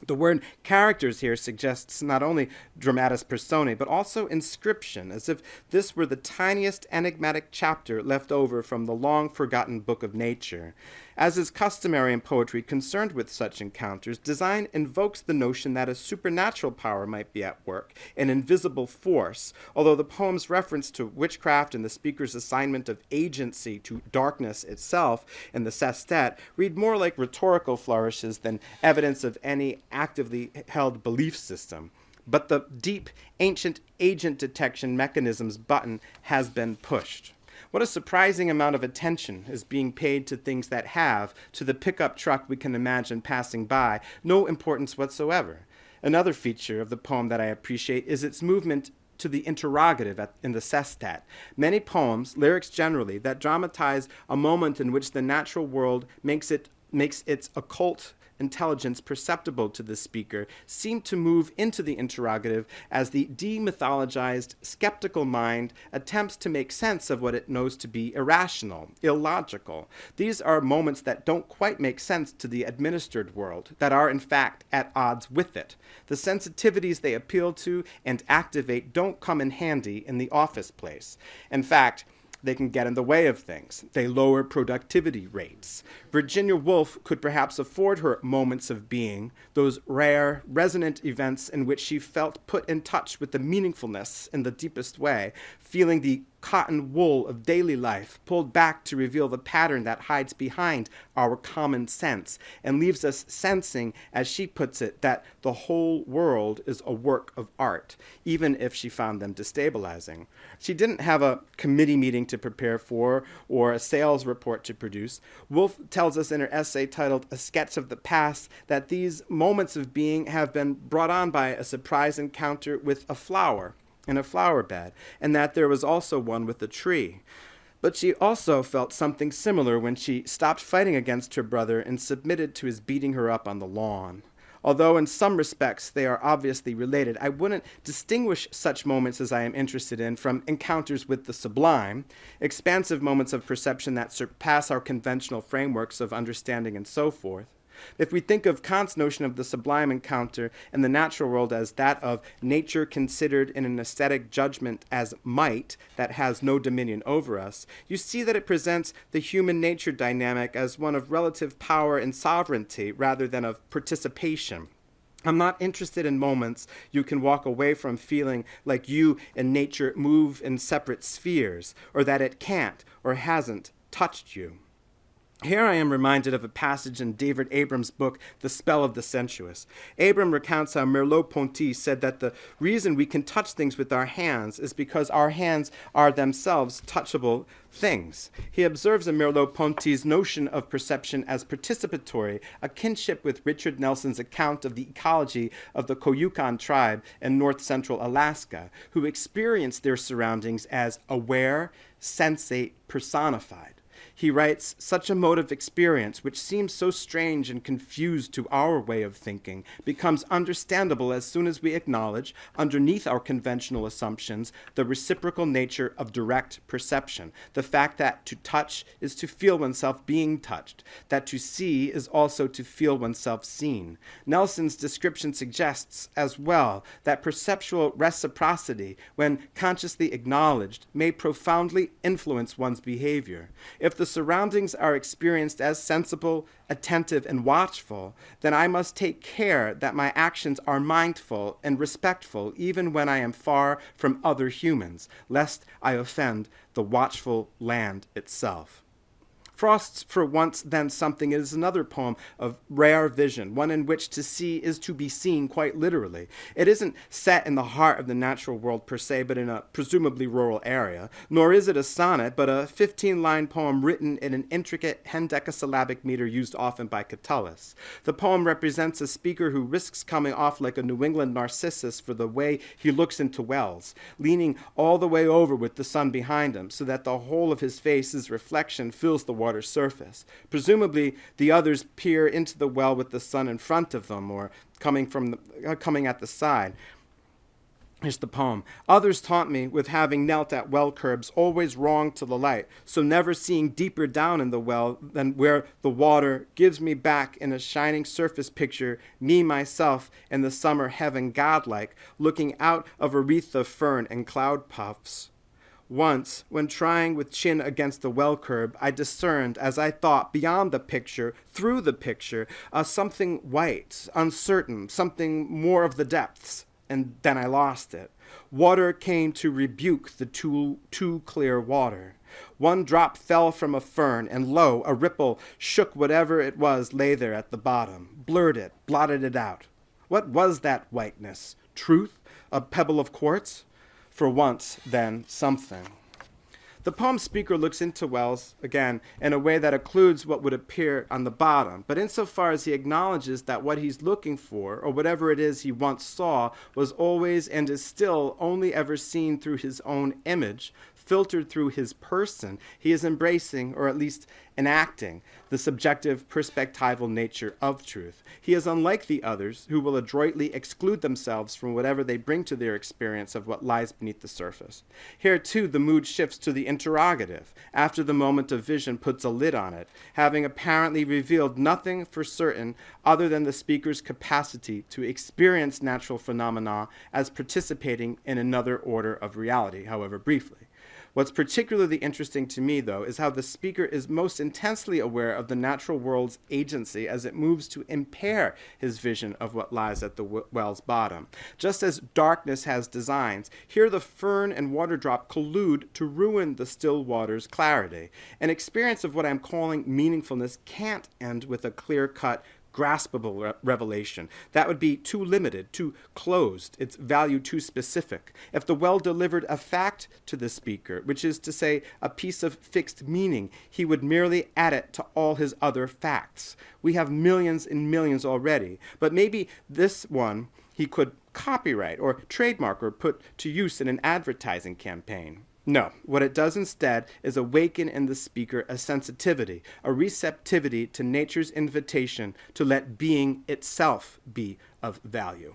The word characters here suggests not only dramatis personae, but also inscription, as if this were the tiniest enigmatic chapter left over from the long-forgotten book of nature. As is customary in poetry concerned with such encounters, design invokes the notion that a supernatural power might be at work, an invisible force, although the poem's reference to witchcraft and the speaker's assignment of agency to darkness itself in the sestet read more like rhetorical flourishes than evidence of any actively held belief system. But the deep, ancient agent detection mechanism's button has been pushed. What a surprising amount of attention is being paid to things that have, to the pickup truck we can imagine passing by, no importance whatsoever. Another feature of the poem that I appreciate is its movement to the interrogative in the sestet. Many poems, lyrics generally, that dramatize a moment in which the natural world makes its occult intelligence perceptible to the speaker seem to move into the interrogative as the demythologized, skeptical mind attempts to make sense of what it knows to be irrational, illogical. These are moments that don't quite make sense to the administered world, that are in fact at odds with it. The sensitivities they appeal to and activate don't come in handy in the office place. In fact, they can get in the way of things. They lower productivity rates. Virginia Woolf could perhaps afford her moments of being, those rare, resonant events in which she felt put in touch with the meaningfulness in the deepest way, feeling the cotton wool of daily life pulled back to reveal the pattern that hides behind our common sense and leaves us sensing, as she puts it, that the whole world is a work of art, even if she found them destabilizing. She didn't have a committee meeting to prepare for or a sales report to produce. Woolf tells us in her essay titled A Sketch of the Past that these moments of being have been brought on by a surprise encounter with a flower in a flower bed, and that there was also one with a tree. But she also felt something similar when she stopped fighting against her brother and submitted to his beating her up on the lawn. Although in some respects they are obviously related, I wouldn't distinguish such moments as I am interested in from encounters with the sublime, expansive moments of perception that surpass our conventional frameworks of understanding and so forth. If we think of Kant's notion of the sublime encounter in the natural world as that of nature considered in an aesthetic judgment as might that has no dominion over us, you see that it presents the human nature dynamic as one of relative power and sovereignty rather than of participation. I'm not interested in moments you can walk away from feeling like you and nature move in separate spheres, or that it can't or hasn't touched you. Here I am reminded of a passage in David Abram's book, The Spell of the Sensuous. Abram recounts how Merleau-Ponty said that the reason we can touch things with our hands is because our hands are themselves touchable things. He observes in Merleau-Ponty's notion of perception as participatory, a kinship with Richard Nelson's account of the ecology of the Koyukon tribe in north-central Alaska, who experienced their surroundings as aware, sensate, personified. He writes, such a mode of experience, which seems so strange and confused to our way of thinking, becomes understandable as soon as we acknowledge, underneath our conventional assumptions, the reciprocal nature of direct perception, the fact that to touch is to feel oneself being touched, that to see is also to feel oneself seen. Nelson's description suggests, as well, that perceptual reciprocity, when consciously acknowledged, may profoundly influence one's behavior. If the surroundings are experienced as sensible, attentive, and watchful, then I must take care that my actions are mindful and respectful even when I am far from other humans, lest I offend the watchful land itself. Frost's For Once Then Something is another poem of rare vision, one in which to see is to be seen quite literally. It isn't set in the heart of the natural world per se, but in a presumably rural area, nor is it a sonnet, but a 15-line poem written in an intricate hendecasyllabic meter used often by Catullus. The poem represents a speaker who risks coming off like a New England Narcissus for the way he looks into wells, leaning all the way over with the sun behind him, so that the whole of his face's reflection fills the water's surface. Presumably, the others peer into the well with the sun in front of them or coming at the side. Here's the poem. Others taunt me with having knelt at well curbs, always wrong to the light, so never seeing deeper down in the well than where the water gives me back in a shining surface picture, me, myself, in the summer heaven godlike, looking out of a wreath of fern and cloud puffs. Once, when trying with chin against the well curb, I discerned, as I thought, beyond the picture, through the picture, something white, uncertain, something more of the depths, and then I lost it. Water came to rebuke the too clear water. One drop fell from a fern, and lo, a ripple shook whatever it was lay there at the bottom, blurred it, blotted it out. What was that whiteness? Truth? A pebble of quartz? For once, then, something. The poem's speaker looks into wells, again, in a way that occludes what would appear on the bottom, but insofar as he acknowledges that what he's looking for, or whatever it is he once saw, was always and is still only ever seen through his own image, filtered through his person, he is embracing, or at least enacting, the subjective perspectival nature of truth. He is unlike the others, who will adroitly exclude themselves from whatever they bring to their experience of what lies beneath the surface. Here, too, the mood shifts to the interrogative, after the moment of vision puts a lid on it, having apparently revealed nothing for certain other than the speaker's capacity to experience natural phenomena as participating in another order of reality, however briefly. What's particularly interesting to me, though, is how the speaker is most intensely aware of the natural world's agency as it moves to impair his vision of what lies at the well's bottom. Just as darkness has designs, here the fern and water drop collude to ruin the still water's clarity. An experience of what I'm calling meaningfulness can't end with a clear-cut, graspable revelation. That would be too limited, too closed, its value too specific. If the well delivered a fact to the speaker, which is to say a piece of fixed meaning, he would merely add it to all his other facts. We have millions and millions already, but maybe this one he could copyright or trademark or put to use in an advertising campaign. No, what it does instead is awaken in the speaker a sensitivity, a receptivity to nature's invitation to let being itself be of value.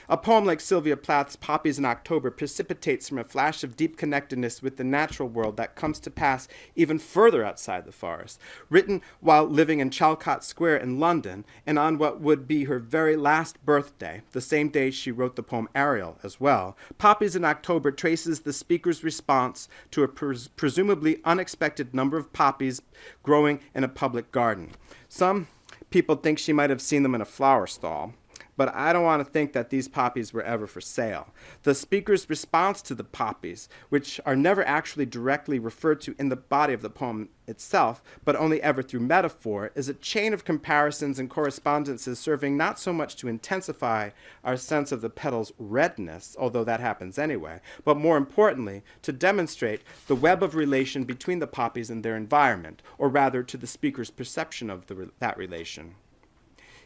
A poem like Sylvia Plath's Poppies in October precipitates from a flash of deep connectedness with the natural world that comes to pass even further outside the forest. Written while living in Chalcot Square in London, and on what would be her very last birthday, the same day she wrote the poem Ariel as well, Poppies in October traces the speaker's response to a presumably unexpected number of poppies growing in a public garden. Some people think she might have seen them in a flower stall, but I don't want to think that these poppies were ever for sale. The speaker's response to the poppies, which are never actually directly referred to in the body of the poem itself, but only ever through metaphor, is a chain of comparisons and correspondences serving not so much to intensify our sense of the petal's redness, although that happens anyway, but more importantly, to demonstrate the web of relation between the poppies and their environment, or rather to the speaker's perception of that relation.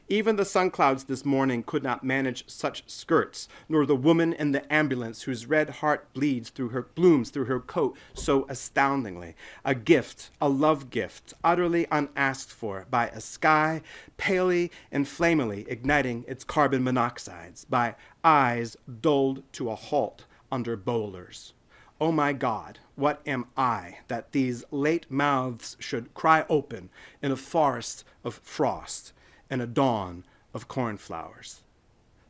Even the sun clouds this morning could not manage such skirts, nor the woman in the ambulance whose red heart blooms through her coat so astoundingly. A gift, a love gift, utterly unasked for, by a sky palely and flamily igniting its carbon monoxides, by eyes dulled to a halt under bowlers. Oh my God, what am I, that these late mouths should cry open in a forest of frost, and a dawn of cornflowers.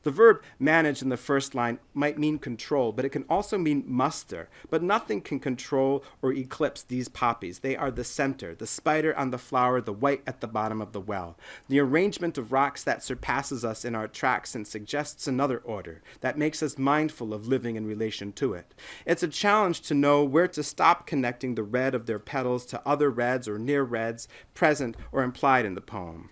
The verb manage in the first line might mean control, but it can also mean muster. But nothing can control or eclipse these poppies. They are the center, the spider on the flower, the white at the bottom of the well. The arrangement of rocks that surpasses us in our tracks and suggests another order that makes us mindful of living in relation to it. It's a challenge to know where to stop connecting the red of their petals to other reds or near reds present or implied in the poem.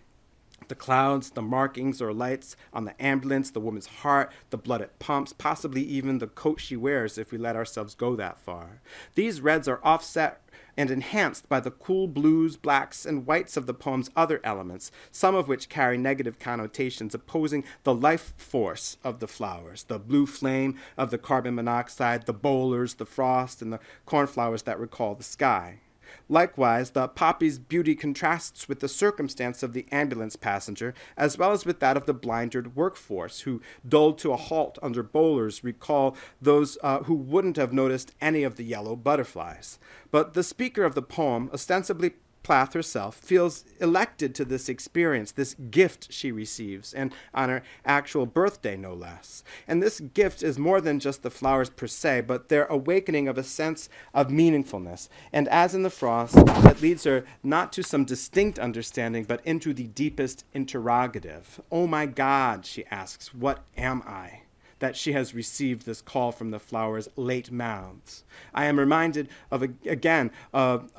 The clouds, the markings or lights on the ambulance, the woman's heart, the blood it pumps, possibly even the coat she wears if we let ourselves go that far. These reds are offset and enhanced by the cool blues, blacks, and whites of the poem's other elements, some of which carry negative connotations opposing the life force of the flowers, the blue flame of the carbon monoxide, the bowlers, the frost, and the cornflowers that recall the sky. Likewise, the poppy's beauty contrasts with the circumstance of the ambulance passenger, as well as with that of the blindered workforce, who, dulled to a halt under bowlers, recall those who wouldn't have noticed any of the yellow butterflies. But the speaker of the poem, ostensibly Plath herself, feels elected to this experience, this gift she receives, and on her actual birthday, no less. And this gift is more than just the flowers per se, but their awakening of a sense of meaningfulness. And as in the frost, it leads her not to some distinct understanding, but into the deepest interrogative. Oh my God, she asks, what am I? That she has received this call from the flower's late mouths. I am reminded of, again, of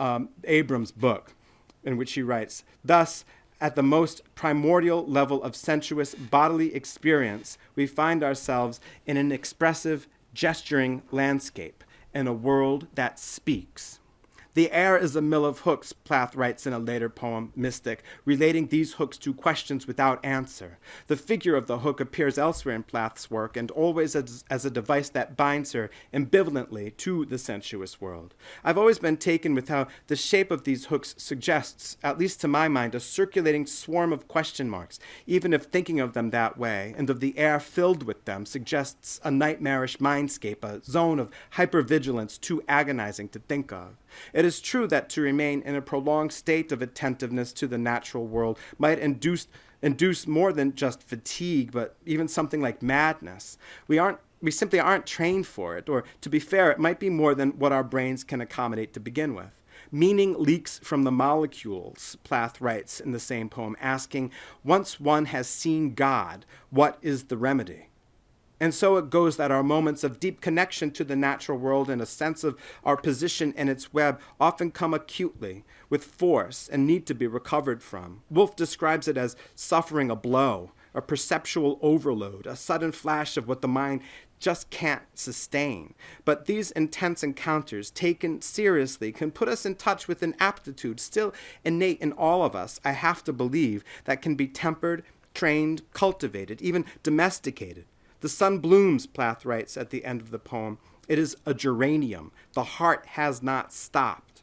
Abram's book, in which he writes, thus, at the most primordial level of sensuous bodily experience, we find ourselves in an expressive, gesturing landscape, in a world that speaks. The air is a mill of hooks, Plath writes in a later poem, Mystic, relating these hooks to questions without answer. The figure of the hook appears elsewhere in Plath's work, and always as a device that binds her ambivalently to the sensuous world. I've always been taken with how the shape of these hooks suggests, at least to my mind, a circulating swarm of question marks, even if thinking of them that way, and of the air filled with them, suggests a nightmarish mindscape, a zone of hypervigilance too agonizing to think of. It is true that to remain in a prolonged state of attentiveness to the natural world might induce more than just fatigue, but even something like madness. We simply aren't trained for it, or to be fair, it might be more than what our brains can accommodate to begin with. Meaning leaks from the molecules, Plath writes in the same poem, asking, once one has seen God, what is the remedy? And so it goes that our moments of deep connection to the natural world and a sense of our position in its web often come acutely, with force, and need to be recovered from. Woolf describes it as suffering a blow, a perceptual overload, a sudden flash of what the mind just can't sustain. But these intense encounters, taken seriously, can put us in touch with an aptitude still innate in all of us, I have to believe, that can be tempered, trained, cultivated, even domesticated. The sun blooms, Plath writes at the end of the poem, It is a geranium. The heart has not stopped.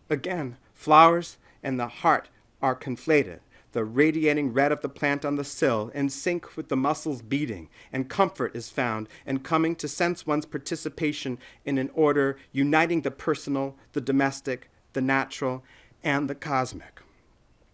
Again, flowers and the heart are conflated. The radiating red of the plant on the sill in sync with the muscles beating, and comfort is found in coming to sense one's participation in an order uniting the personal, the domestic, the natural, and the cosmic.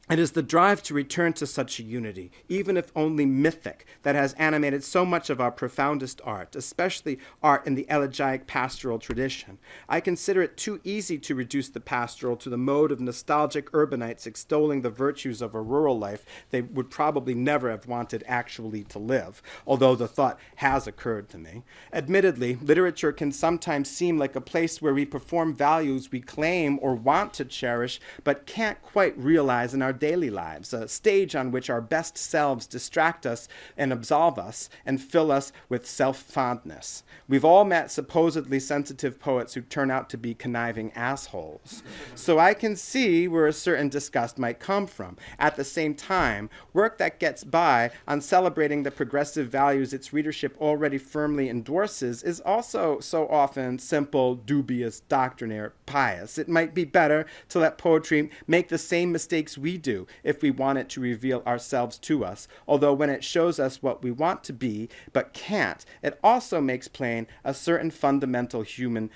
It is the drive to return to such a unity, even if only mythic, that has animated so much of our profoundest art, especially art in the elegiac pastoral tradition. I consider it too easy to reduce the pastoral to the mode of nostalgic urbanites extolling the virtues of a rural life they would probably never have wanted actually to live, although the thought has occurred to me. Admittedly, literature can sometimes seem like a place where we perform values we claim or want to cherish, but can't quite realize in our daily lives, a stage on which our best selves distract us and absolve us and fill us with self-fondness. We've all met supposedly sensitive poets who turn out to be conniving assholes. So I can see where a certain disgust might come from. At the same time, work that gets by on celebrating the progressive values its readership already firmly endorses is also so often simple, dubious, doctrinaire, pious. It might be better to let poetry make the same mistakes we do if we want it to reveal ourselves to us, although when it shows us what we want to be but can't, it also makes plain a certain fundamental human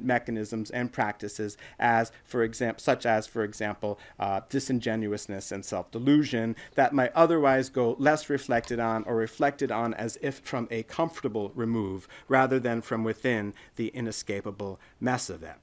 mechanisms and practices, such as, for example, disingenuousness and self-delusion that might otherwise go less reflected on or reflected on as if from a comfortable remove rather than from within the inescapable mess of it.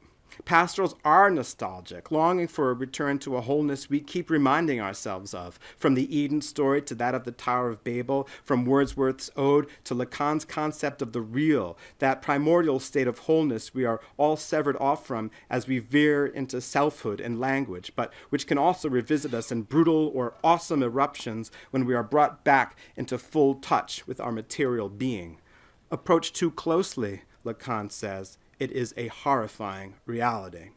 Pastorals are nostalgic, longing for a return to a wholeness we keep reminding ourselves of, from the Eden story to that of the Tower of Babel, from Wordsworth's ode to Lacan's concept of the real, that primordial state of wholeness we are all severed off from as we veer into selfhood and language, but which can also revisit us in brutal or awesome eruptions when we are brought back into full touch with our material being. Approach too closely, Lacan says, it is a horrifying reality.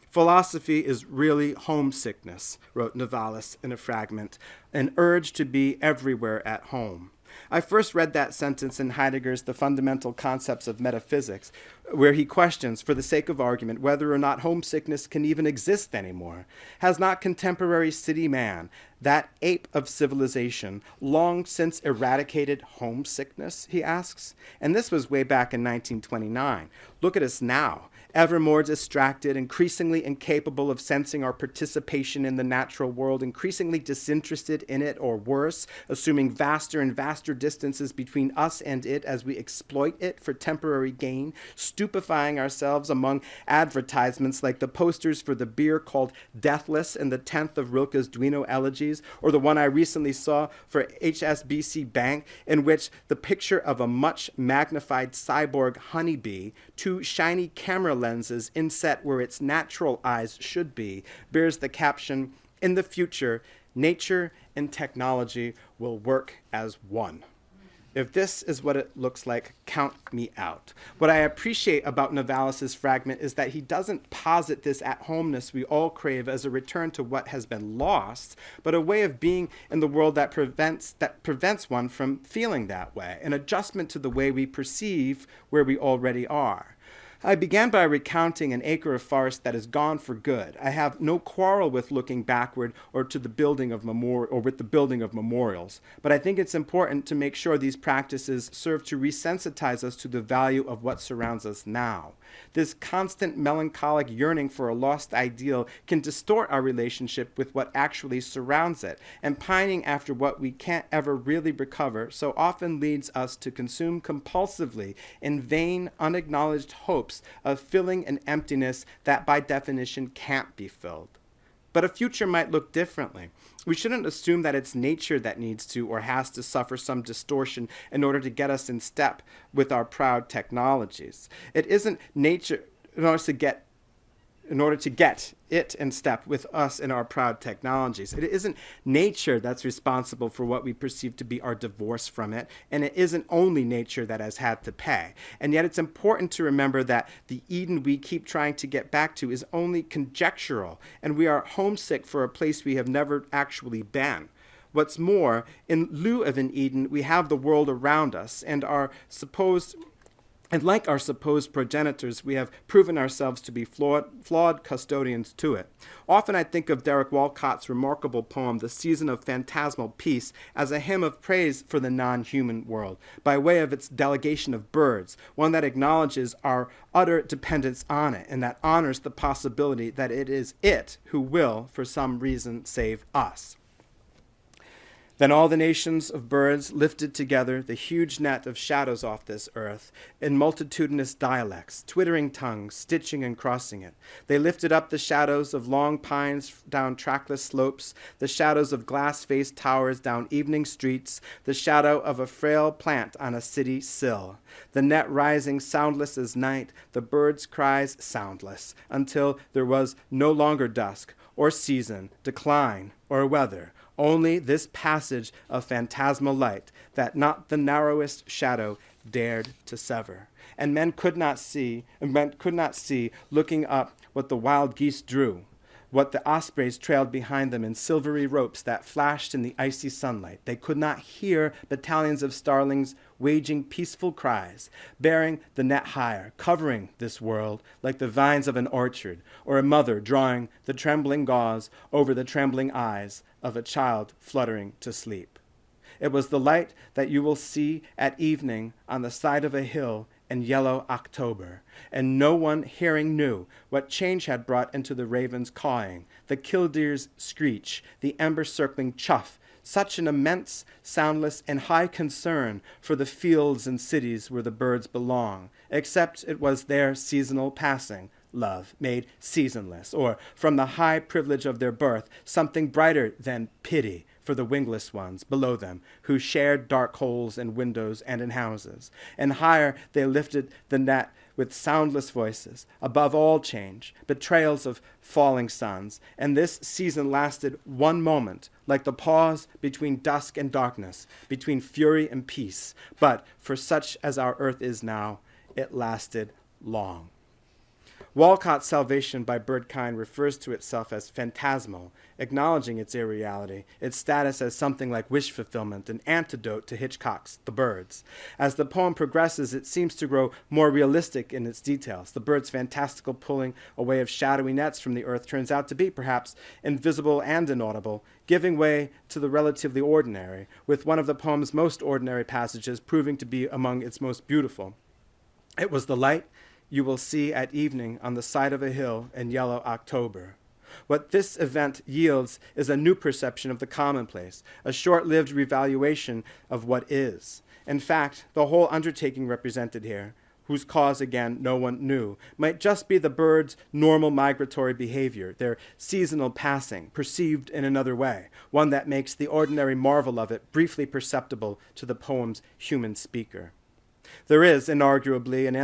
Philosophy is really homesickness, wrote Novalis in a fragment, an urge to be everywhere at home. I first read that sentence in Heidegger's The Fundamental Concepts of Metaphysics, where he questions, for the sake of argument, whether or not homesickness can even exist anymore. Has not contemporary city man, that ape of civilization, long since eradicated homesickness, he asks? And this was way back in 1929. Look at us now. Ever more distracted, increasingly incapable of sensing our participation in the natural world, increasingly disinterested in it, or worse, assuming vaster and vaster distances between us and it as we exploit it for temporary gain, stupefying ourselves among advertisements like the posters for the beer called Deathless in the 10th of Rilke's Duino Elegies, or the one I recently saw for HSBC Bank, in which the picture of a much magnified cyborg honeybee, two shiny camera lenses inset where its natural eyes should be, bears the caption, "In the future, nature and technology will work as one." If this is what it looks like, count me out. What I appreciate about Novalis' fragment is that he doesn't posit this at-homeness we all crave as a return to what has been lost, but a way of being in the world that prevents one from feeling that way, an adjustment to the way we perceive where we already are. I began by recounting an acre of forest that is gone for good. I have no quarrel with looking backward or with the building of memorials, but I think it's important to make sure these practices serve to resensitize us to the value of what surrounds us now. This constant melancholic yearning for a lost ideal can distort our relationship with what actually surrounds it, and pining after what we can't ever really recover so often leads us to consume compulsively in vain, unacknowledged hopes of filling an emptiness that by definition can't be filled. But a future might look differently. We shouldn't assume that it's nature that needs to or has to suffer some distortion in order to get us in step with our proud technologies. It isn't nature in order to get it in step with us and our proud technologies. It isn't nature that's responsible for what we perceive to be our divorce from it, and it isn't only nature that has had to pay. And yet it's important to remember that the Eden we keep trying to get back to is only conjectural, and we are homesick for a place we have never actually been. What's more, in lieu of an Eden, we have the world around us, and our supposed And like our supposed progenitors, we have proven ourselves to be flawed custodians to it. Often I think of Derek Walcott's remarkable poem, The Season of Phantasmal Peace, as a hymn of praise for the non-human world, by way of its delegation of birds, one that acknowledges our utter dependence on it, and that honors the possibility that it is it who will, for some reason, save us. Then all the nations of birds lifted together the huge net of shadows off this earth in multitudinous dialects, twittering tongues, stitching and crossing it. They lifted up the shadows of long pines down trackless slopes, the shadows of glass-faced towers down evening streets, the shadow of a frail plant on a city sill. The net rising soundless as night, the birds' cries soundless, until there was no longer dusk, or season, decline, or weather, only this passage of phantasmal light that not the narrowest shadow dared to sever. And men could not see, looking up, what the wild geese drew, what the ospreys trailed behind them in silvery ropes that flashed in the icy sunlight. They could not hear battalions of starlings waging peaceful cries, bearing the net higher, covering this world like the vines of an orchard, or a mother drawing the trembling gauze over the trembling eyes of a child fluttering to sleep. It was the light that you will see at evening on the side of a hill in yellow October, and no one hearing knew what change had brought into the raven's cawing, the killdeer's screech, the ember-circling chuff, such an immense, soundless, and high concern for the fields and cities where the birds belong, except it was their seasonal passing, love, made seasonless, or from the high privilege of their birth, something brighter than pity for the wingless ones below them, who shared dark holes in windows and in houses. And higher they lifted the net with soundless voices, above all change, betrayals of falling suns. And this season lasted one moment, like the pause between dusk and darkness, between fury and peace. But for such as our earth is now, it lasted long. Walcott's salvation by birdkind refers to itself as phantasmal, acknowledging its irreality, its status as something like wish fulfillment, an antidote to Hitchcock's The Birds. As the poem progresses, it seems to grow more realistic in its details. The bird's fantastical pulling away of shadowy nets from the earth turns out to be, perhaps, invisible and inaudible, giving way to the relatively ordinary, with one of the poem's most ordinary passages proving to be among its most beautiful. It was the light you will see at evening on the side of a hill in yellow October. What this event yields is a new perception of the commonplace, a short-lived revaluation of what is. In fact, the whole undertaking represented here, whose cause, again, no one knew, might just be the birds' normal migratory behavior, their seasonal passing, perceived in another way, one that makes the ordinary marvel of it briefly perceptible to the poem's human speaker. There is, inarguably, an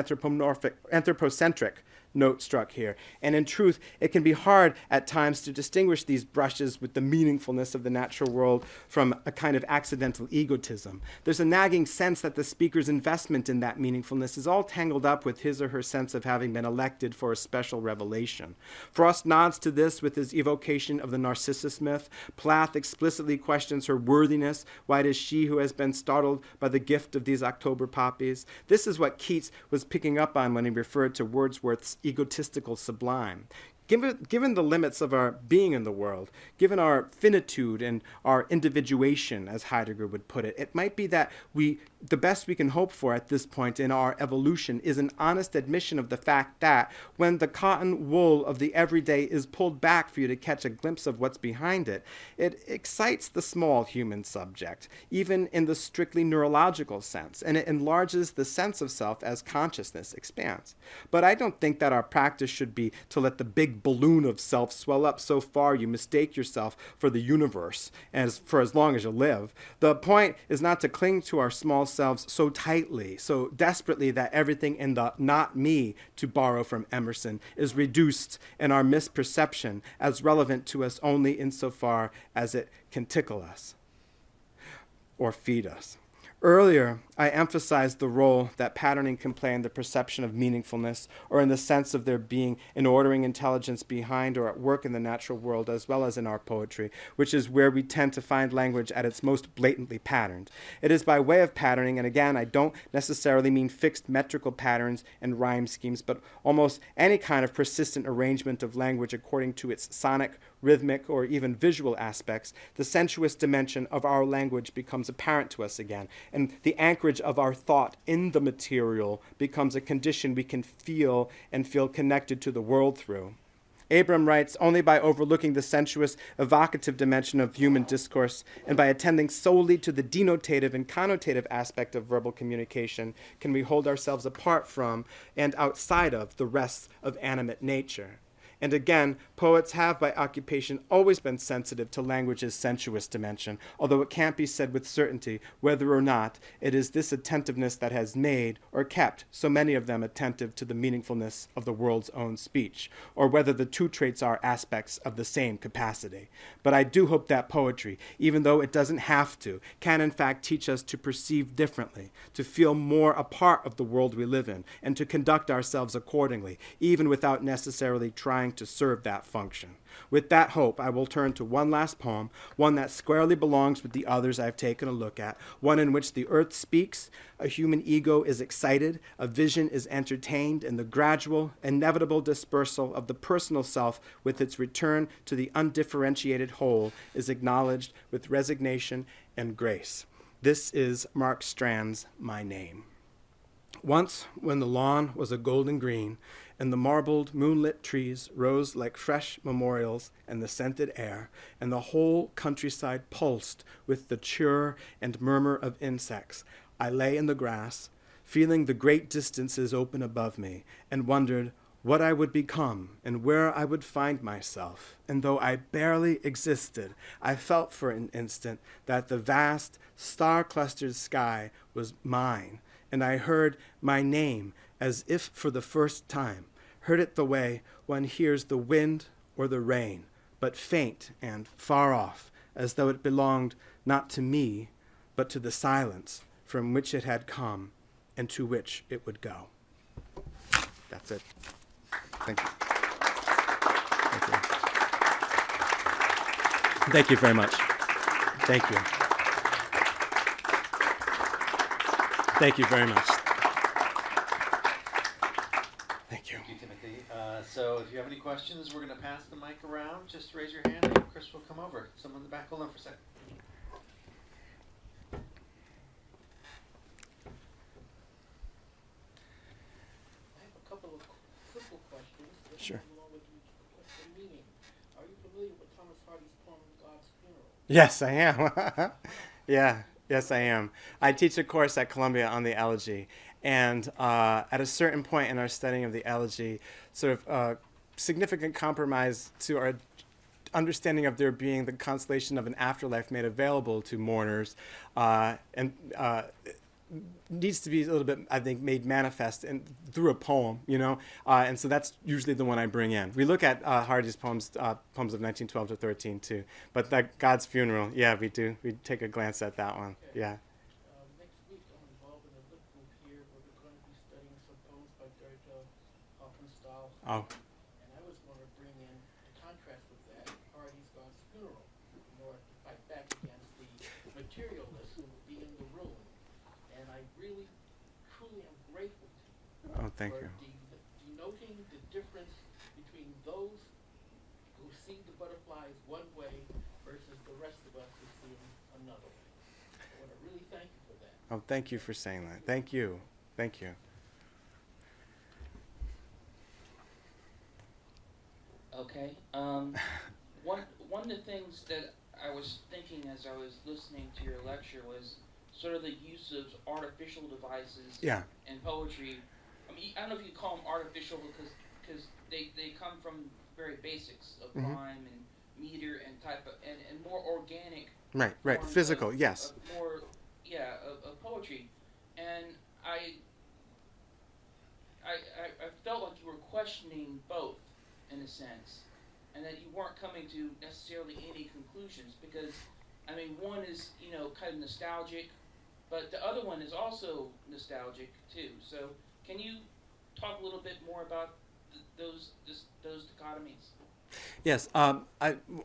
anthropocentric note struck here, and in truth, it can be hard at times to distinguish these brushes with the meaningfulness of the natural world from a kind of accidental egotism. There's a nagging sense that the speaker's investment in that meaningfulness is all tangled up with his or her sense of having been elected for a special revelation. Frost nods to this with his evocation of the Narcissus myth. Plath explicitly questions her worthiness. Why it is she who has been startled by the gift of these October poppies? This is what Keats was picking up on when he referred to Wordsworth's egotistical sublime. Given the limits of our being in the world, given our finitude and our individuation, as Heidegger would put it, it might be that the best we can hope for at this point in our evolution is an honest admission of the fact that when the cotton wool of the everyday is pulled back for you to catch a glimpse of what's behind it, it excites the small human subject, even in the strictly neurological sense, and it enlarges the sense of self as consciousness expands. But I don't think that our practice should be to let the big balloon of self swell up so far you mistake yourself for the universe for as long as you live. The point is not to cling to our small selves so tightly, so desperately that everything in the not me, to borrow from Emerson, is reduced in our misperception as relevant to us only insofar as it can tickle us or feed us. Earlier, I emphasized the role that patterning can play in the perception of meaningfulness, or in the sense of there being an ordering intelligence behind or at work in the natural world, as well as in our poetry, which is where we tend to find language at its most blatantly patterned. It is by way of patterning, and again, I don't necessarily mean fixed metrical patterns and rhyme schemes, but almost any kind of persistent arrangement of language according to its sonic, rhythmic, or even visual aspects, the sensuous dimension of our language becomes apparent to us again, and the anchorage of our thought in the material becomes a condition we can feel and feel connected to the world through. Abram writes, only by overlooking the sensuous, evocative dimension of human discourse and by attending solely to the denotative and connotative aspect of verbal communication can we hold ourselves apart from and outside of the rest of animate nature. And again, poets have by occupation always been sensitive to language's sensuous dimension, although it can't be said with certainty whether or not it is this attentiveness that has made or kept so many of them attentive to the meaningfulness of the world's own speech, or whether the two traits are aspects of the same capacity. But I do hope that poetry, even though it doesn't have to, can in fact teach us to perceive differently, to feel more a part of the world we live in, and to conduct ourselves accordingly, even without necessarily trying to serve that function. With that hope, I will turn to one last poem, one that squarely belongs with the others I've taken a look at, one in which the earth speaks, a human ego is excited, a vision is entertained, and the gradual, inevitable dispersal of the personal self with its return to the undifferentiated whole is acknowledged with resignation and grace. This is Mark Strand's My Name. Once, when the lawn was a golden green, and the marbled, moonlit trees rose like fresh memorials in the scented air, and the whole countryside pulsed with the chirr and murmur of insects, I lay in the grass, feeling the great distances open above me, and wondered what I would become and where I would find myself. And though I barely existed, I felt for an instant that the vast, star-clustered sky was mine, and I heard my name as if for the first time, heard it the way one hears the wind or the rain, but faint and far off, as though it belonged not to me, but to the silence from which it had come and to which it would go. That's it. Thank you. Thank you. Thank you very much. Thank you. Thank you very much. Thank you. Thank you, Timothy. So if you have any questions, we're going to pass the mic around. Just raise your hand and Chris will come over. Someone in the back, hold on for a second. I have a couple of simple questions that Sure. come along with the meaning. Are you familiar with Thomas Hardy's poem, God's Funeral? Yes, I am. Yes, I am. I teach a course at Columbia on the elegy, and at a certain point in our studying of the elegy, sort of significant compromise to our understanding of there being the consolation of an afterlife made available to mourners, and needs to be a little bit, I think, made manifest through a poem, and so that's usually the one I bring in. We look at Hardy's poems of 1912 to 13 too, but that God's Funeral, yeah, we do. We take a glance at that one, Okay. yeah. Next week, I'm involved in a book group here where we're going to be studying some poems by Goethe, Hofmannsthal. Oh, And I was going to bring in, to contrast with that, Hardy's God's Funeral, in order to fight back against the materialists who would be in the room. And I really, truly am grateful to you oh, thank for you. denoting the difference between those who see the butterflies one way versus the rest of us who see them another way. I want to really thank you for that. Oh, thank you for saying that. Thank you. Thank you. Okay. One of the things that I was thinking as I was listening to your lecture was sort of the use of artificial devices Yeah. in poetry. I mean, I don't know if you call them artificial because they come from very basics of Mhm. rhyme and meter and type of, and more organic Right. forms Physical, of, yes. of poetry. And I felt like you were questioning both in a sense, and that you weren't coming to necessarily any conclusions, because I mean, one is kind of nostalgic, but the other one is also nostalgic too. So can you talk a little bit more about those dichotomies? Yes, I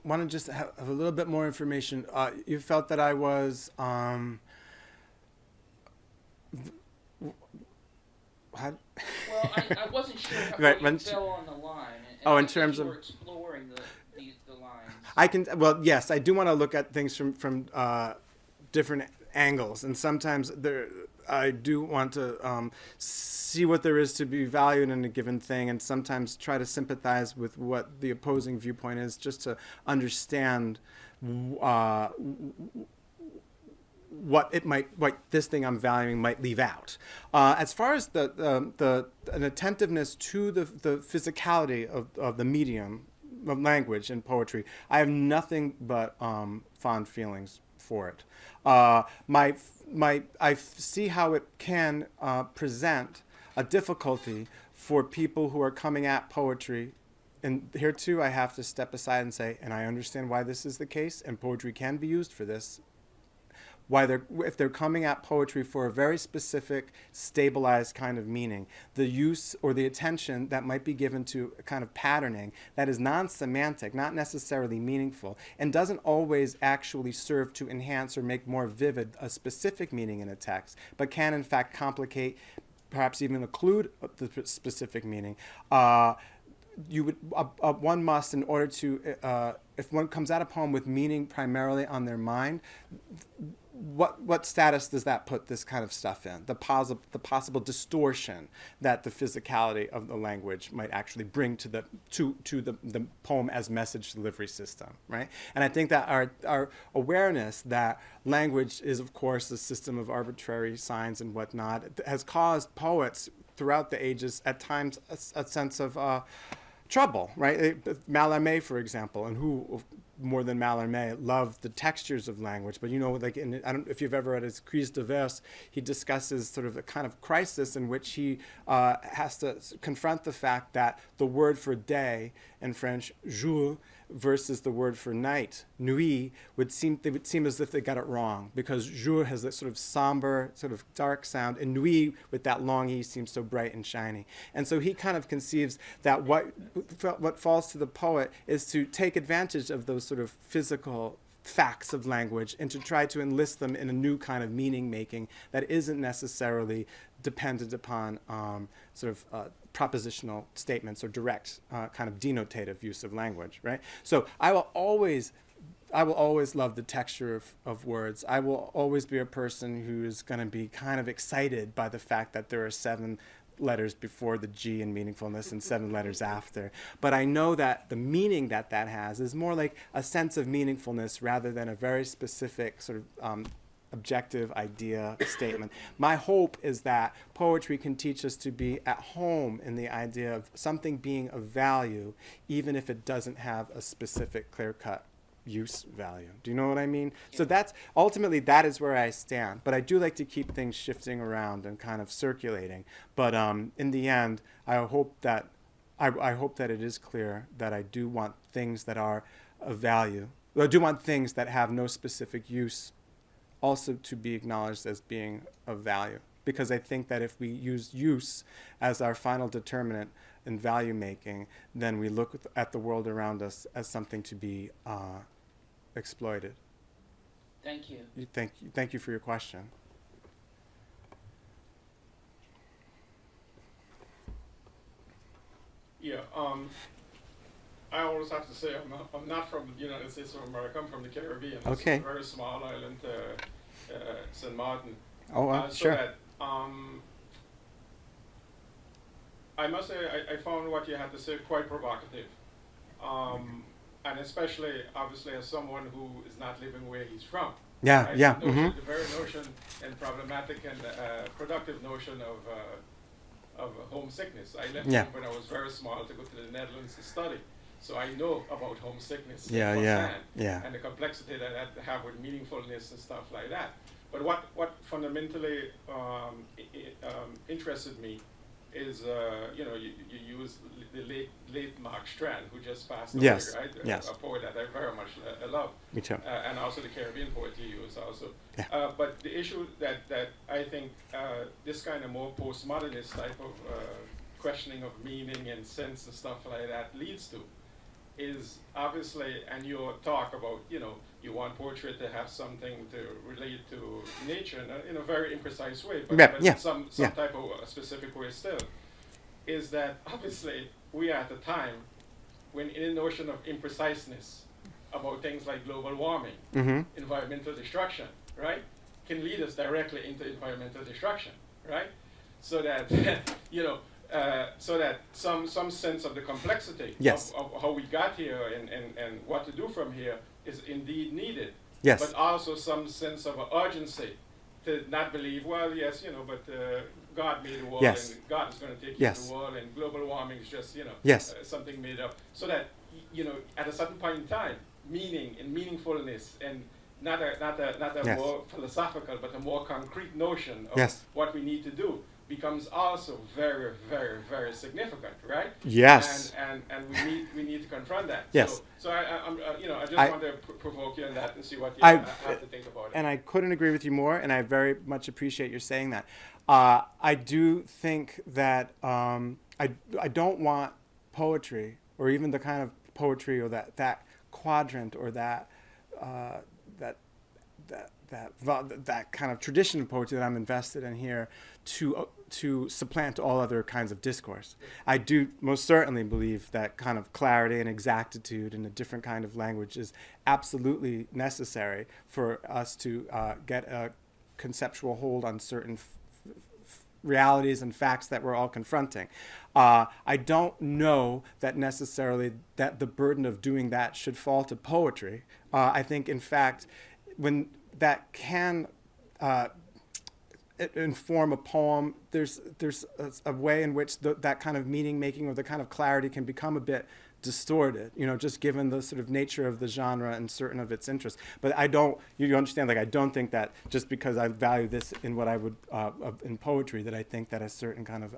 want to just have a little bit more information. You felt that I was how, Well, I wasn't sure how right, you fell on the line, and oh, I in think terms you of were exploring the lines. I can, well, yes, I do want to look at things from different angles, and sometimes I do want to see what there is to be valued in a given thing, and sometimes try to sympathize with what the opposing viewpoint is, just to understand what this thing I'm valuing might leave out. As far as an attentiveness to the physicality of the medium of language and poetry, I have nothing but fond feelings for it. I see how it can present a difficulty for people who are coming at poetry. And here too, I have to step aside and say, and I understand why this is the case, and poetry can be used for this. If they're coming at poetry for a very specific, stabilized kind of meaning, the use or the attention that might be given to a kind of patterning that is non-semantic, not necessarily meaningful, and doesn't always actually serve to enhance or make more vivid a specific meaning in a text, but can in fact complicate, perhaps even occlude the specific meaning. One must, in order to, if one comes at a poem with meaning primarily on their mind, what status does that put this kind of stuff in? The possible distortion that the physicality of the language might actually bring to the poem as message delivery system, right? And I think that our awareness that language is, of course, a system of arbitrary signs and whatnot has caused poets throughout the ages at times a sense of trouble, right? Mallarmé, for example, and who more than Mallarmé loved the textures of language, but like I don't know if you've ever read his Crise de Verse, he discusses sort of a kind of crisis in which he has to confront the fact that the word for day in French, jour, versus the word for night, nuit, would seem as if they got it wrong, because jour has that sort of somber, sort of dark sound, and nuit with that long e seems so bright and shiny. And so he kind of conceives that what falls to the poet is to take advantage of those sort of physical facts of language and to try to enlist them in a new kind of meaning making that isn't necessarily dependent upon propositional statements or direct kind of denotative use of language, right? So I will always love the texture of words. I will always be a person who is going to be kind of excited by the fact that there are 7 letters before the G in meaningfulness and 7 letters after. But I know that the meaning that has is more like a sense of meaningfulness rather than a very specific sort of objective idea statement. My hope is that poetry can teach us to be at home in the idea of something being of value, even if it doesn't have a specific clear-cut use value. Do you know what I mean? Yeah. So that's ultimately that is where I stand. But I do like to keep things shifting around and kind of circulating. But in the end, I hope that it is clear that I do want things that are of value. I do want things that have no specific use also to be acknowledged as being of value. Because I think that if we use use as our final determinant in value making, then we look at the world around us as something to be exploited. Thank you. Thank you for your question. Yeah, I always have to say I'm not from the United States of America. I'm from the Caribbean. Okay. It's a very small island, St. Martin. Oh, sure. So that, I must say I found what you had to say quite provocative. And especially, obviously, as someone who is not living where he's from. Yeah, right? yeah. The very notion and problematic and productive notion of homesickness. I left home when I was very small to go to the Netherlands to study. So I know about homesickness and the complexity that that have with meaningfulness and stuff like that. But what fundamentally interested me is you use the late Mark Strand, who just passed away, Yes. right? Yes. A poet that I very much love. Me too. And also the Caribbean poet he used also. Yeah. But the issue that I think this kind of more postmodernist type of questioning of meaning and sense and stuff like that leads to is obviously, and your talk about, you want poetry to have something to relate to nature in a very imprecise way, but in some type of specific way still, is that obviously we are at a time when in the notion of impreciseness about things like global warming, environmental destruction, right, can lead us directly into environmental destruction, right? So that, so that some sense of the complexity of how we got here and what to do from here is indeed needed. Yes. But also some sense of urgency to not believe, well, yes, but God made the world and God is going to take care of the world and global warming is just, something made up. So that, at a certain point in time, meaning and meaningfulness and not a more philosophical but a more concrete notion of what we need to do becomes also very, very, very significant, right? Yes. And we need to confront that. Yes. So I just want to provoke you on that and see what you have to think about it. And I couldn't agree with you more, and I very much appreciate your saying that. I do think that I don't want poetry, or even the kind of poetry, or that quadrant, or that kind of tradition of poetry that I'm invested in here to supplant all other kinds of discourse. I do most certainly believe that kind of clarity and exactitude and a different kind of language is absolutely necessary for us to get a conceptual hold on certain realities and facts that we're all confronting. I don't know that necessarily that the burden of doing that should fall to poetry. I think, in fact, when that can inform a poem, there's a way in which that kind of meaning making or the kind of clarity can become a bit distorted, just given the sort of nature of the genre and certain of its interests. But you understand, I don't think that just because I value this in what I would, in poetry, that I think that a certain kind of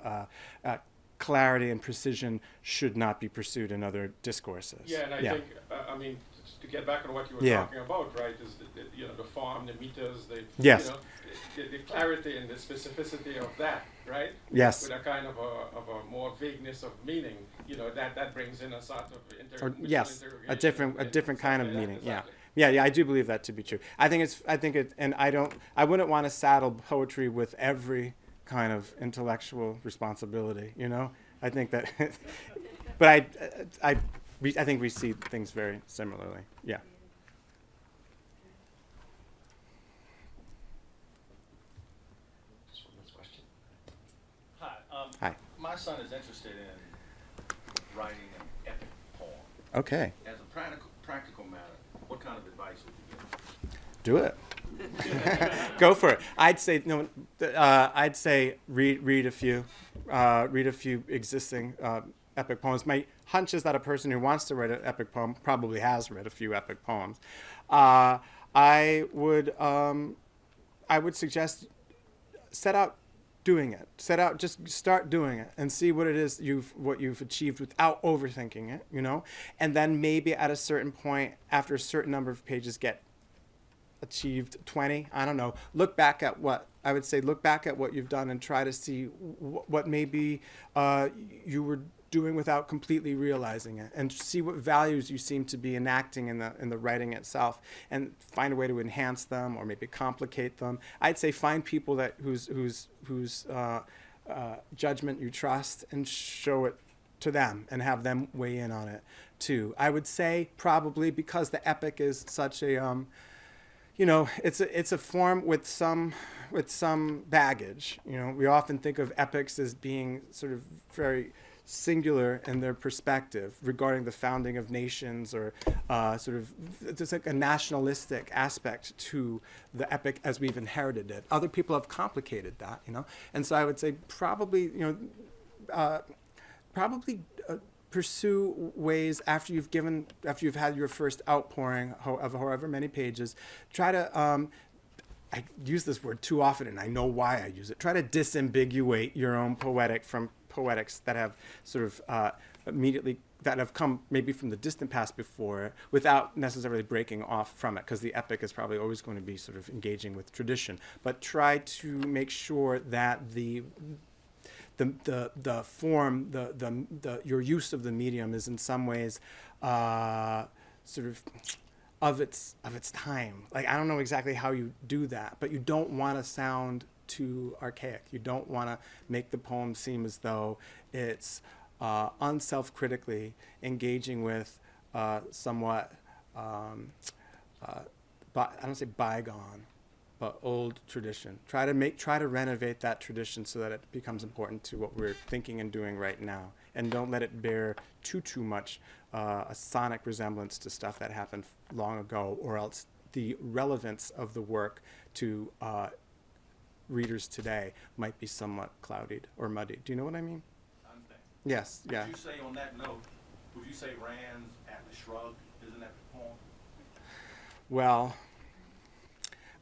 clarity and precision should not be pursued in other discourses. Yeah, and I think, to get back on what you were talking about, right, is the form, the meters, the clarity and the specificity of that, right? Yes. With a kind of a more vagueness of meaning, that brings in a sort of a different kind of meaning. Exactly. Yeah, I do believe that to be true. I wouldn't want to saddle poetry with every kind of intellectual responsibility, I think that, but I think we see things very similarly. Yeah. Hi. My son is interested in writing an epic poem. Okay. As a practical matter, what kind of advice would you give? Do it. Go for it. I'd say read a few existing epic poems. My hunch is that a person who wants to write an epic poem probably has read a few epic poems. I would suggest set out doing it. Just start doing it and see what it is what you've achieved without overthinking it, and then maybe at a certain point, after a certain number of pages, get achieved 20. I don't know. Look back at what you've done and try to see what maybe you were doing without completely realizing it, and see what values you seem to be enacting in the writing itself, and find a way to enhance them or maybe complicate them. I'd say find people whose judgment you trust and show it to them and have them weigh in on it too. I would say probably because the epic is such a it's a form with some baggage. We often think of epics as being sort of very singular in their perspective regarding the founding of nations, or there's like a nationalistic aspect to the epic as we've inherited it. Other people have complicated that, and so I would say probably pursue ways after you've had your first outpouring of however many pages. Try to I use this word too often, and I know why I use it. Try to disambiguate your own poetic from poetics that have sort of immediately, that have come maybe from the distant past before without necessarily breaking off from it, because the epic is probably always going to be sort of engaging with tradition, but try to make sure that the form, your use of the medium is in some ways sort of its time. Like, I don't know exactly how you do that, but you don't want to sound too archaic. You don't want to make the poem seem as though it's unself-critically engaging with somewhat, I don't say bygone, but old tradition. Try to renovate that tradition so that it becomes important to what we're thinking and doing right now, and don't let it bear too much a sonic resemblance to stuff that happened long ago, or else the relevance of the work to readers today might be somewhat clouded or muddied. Do you know what I mean? I understand. Yes, yeah. Would you say on that note, would you say Rand's Atlas Shrugged, isn't that the poem? Well,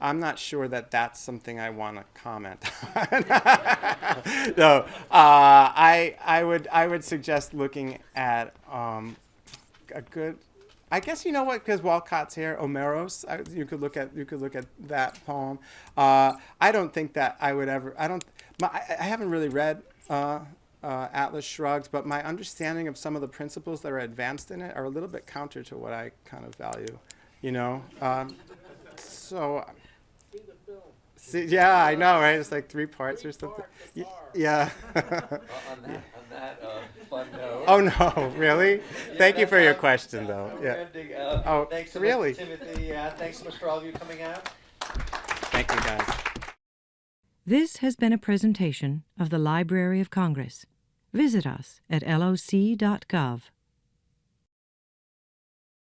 I'm not sure that that's something I want to comment on. No, I would suggest looking at a good. I guess you know what, because Walcott's here, Omeros. You could look at that poem. I don't think that I would ever. I haven't really read Atlas Shrugged, but my understanding of some of the principles that are advanced in it are a little bit counter to what I kind of value. You know, so. See the film. See, yeah, I know, right? It's like 3 parts or something. Yeah. On that fun note. Oh no, really? Thank you for your question, though. We're Yeah. ending, Oh, thanks so really? much, Timothy. Thanks so much for all of you coming out. Thank you, guys. This has been a presentation of the Library of Congress. Visit us at loc.gov.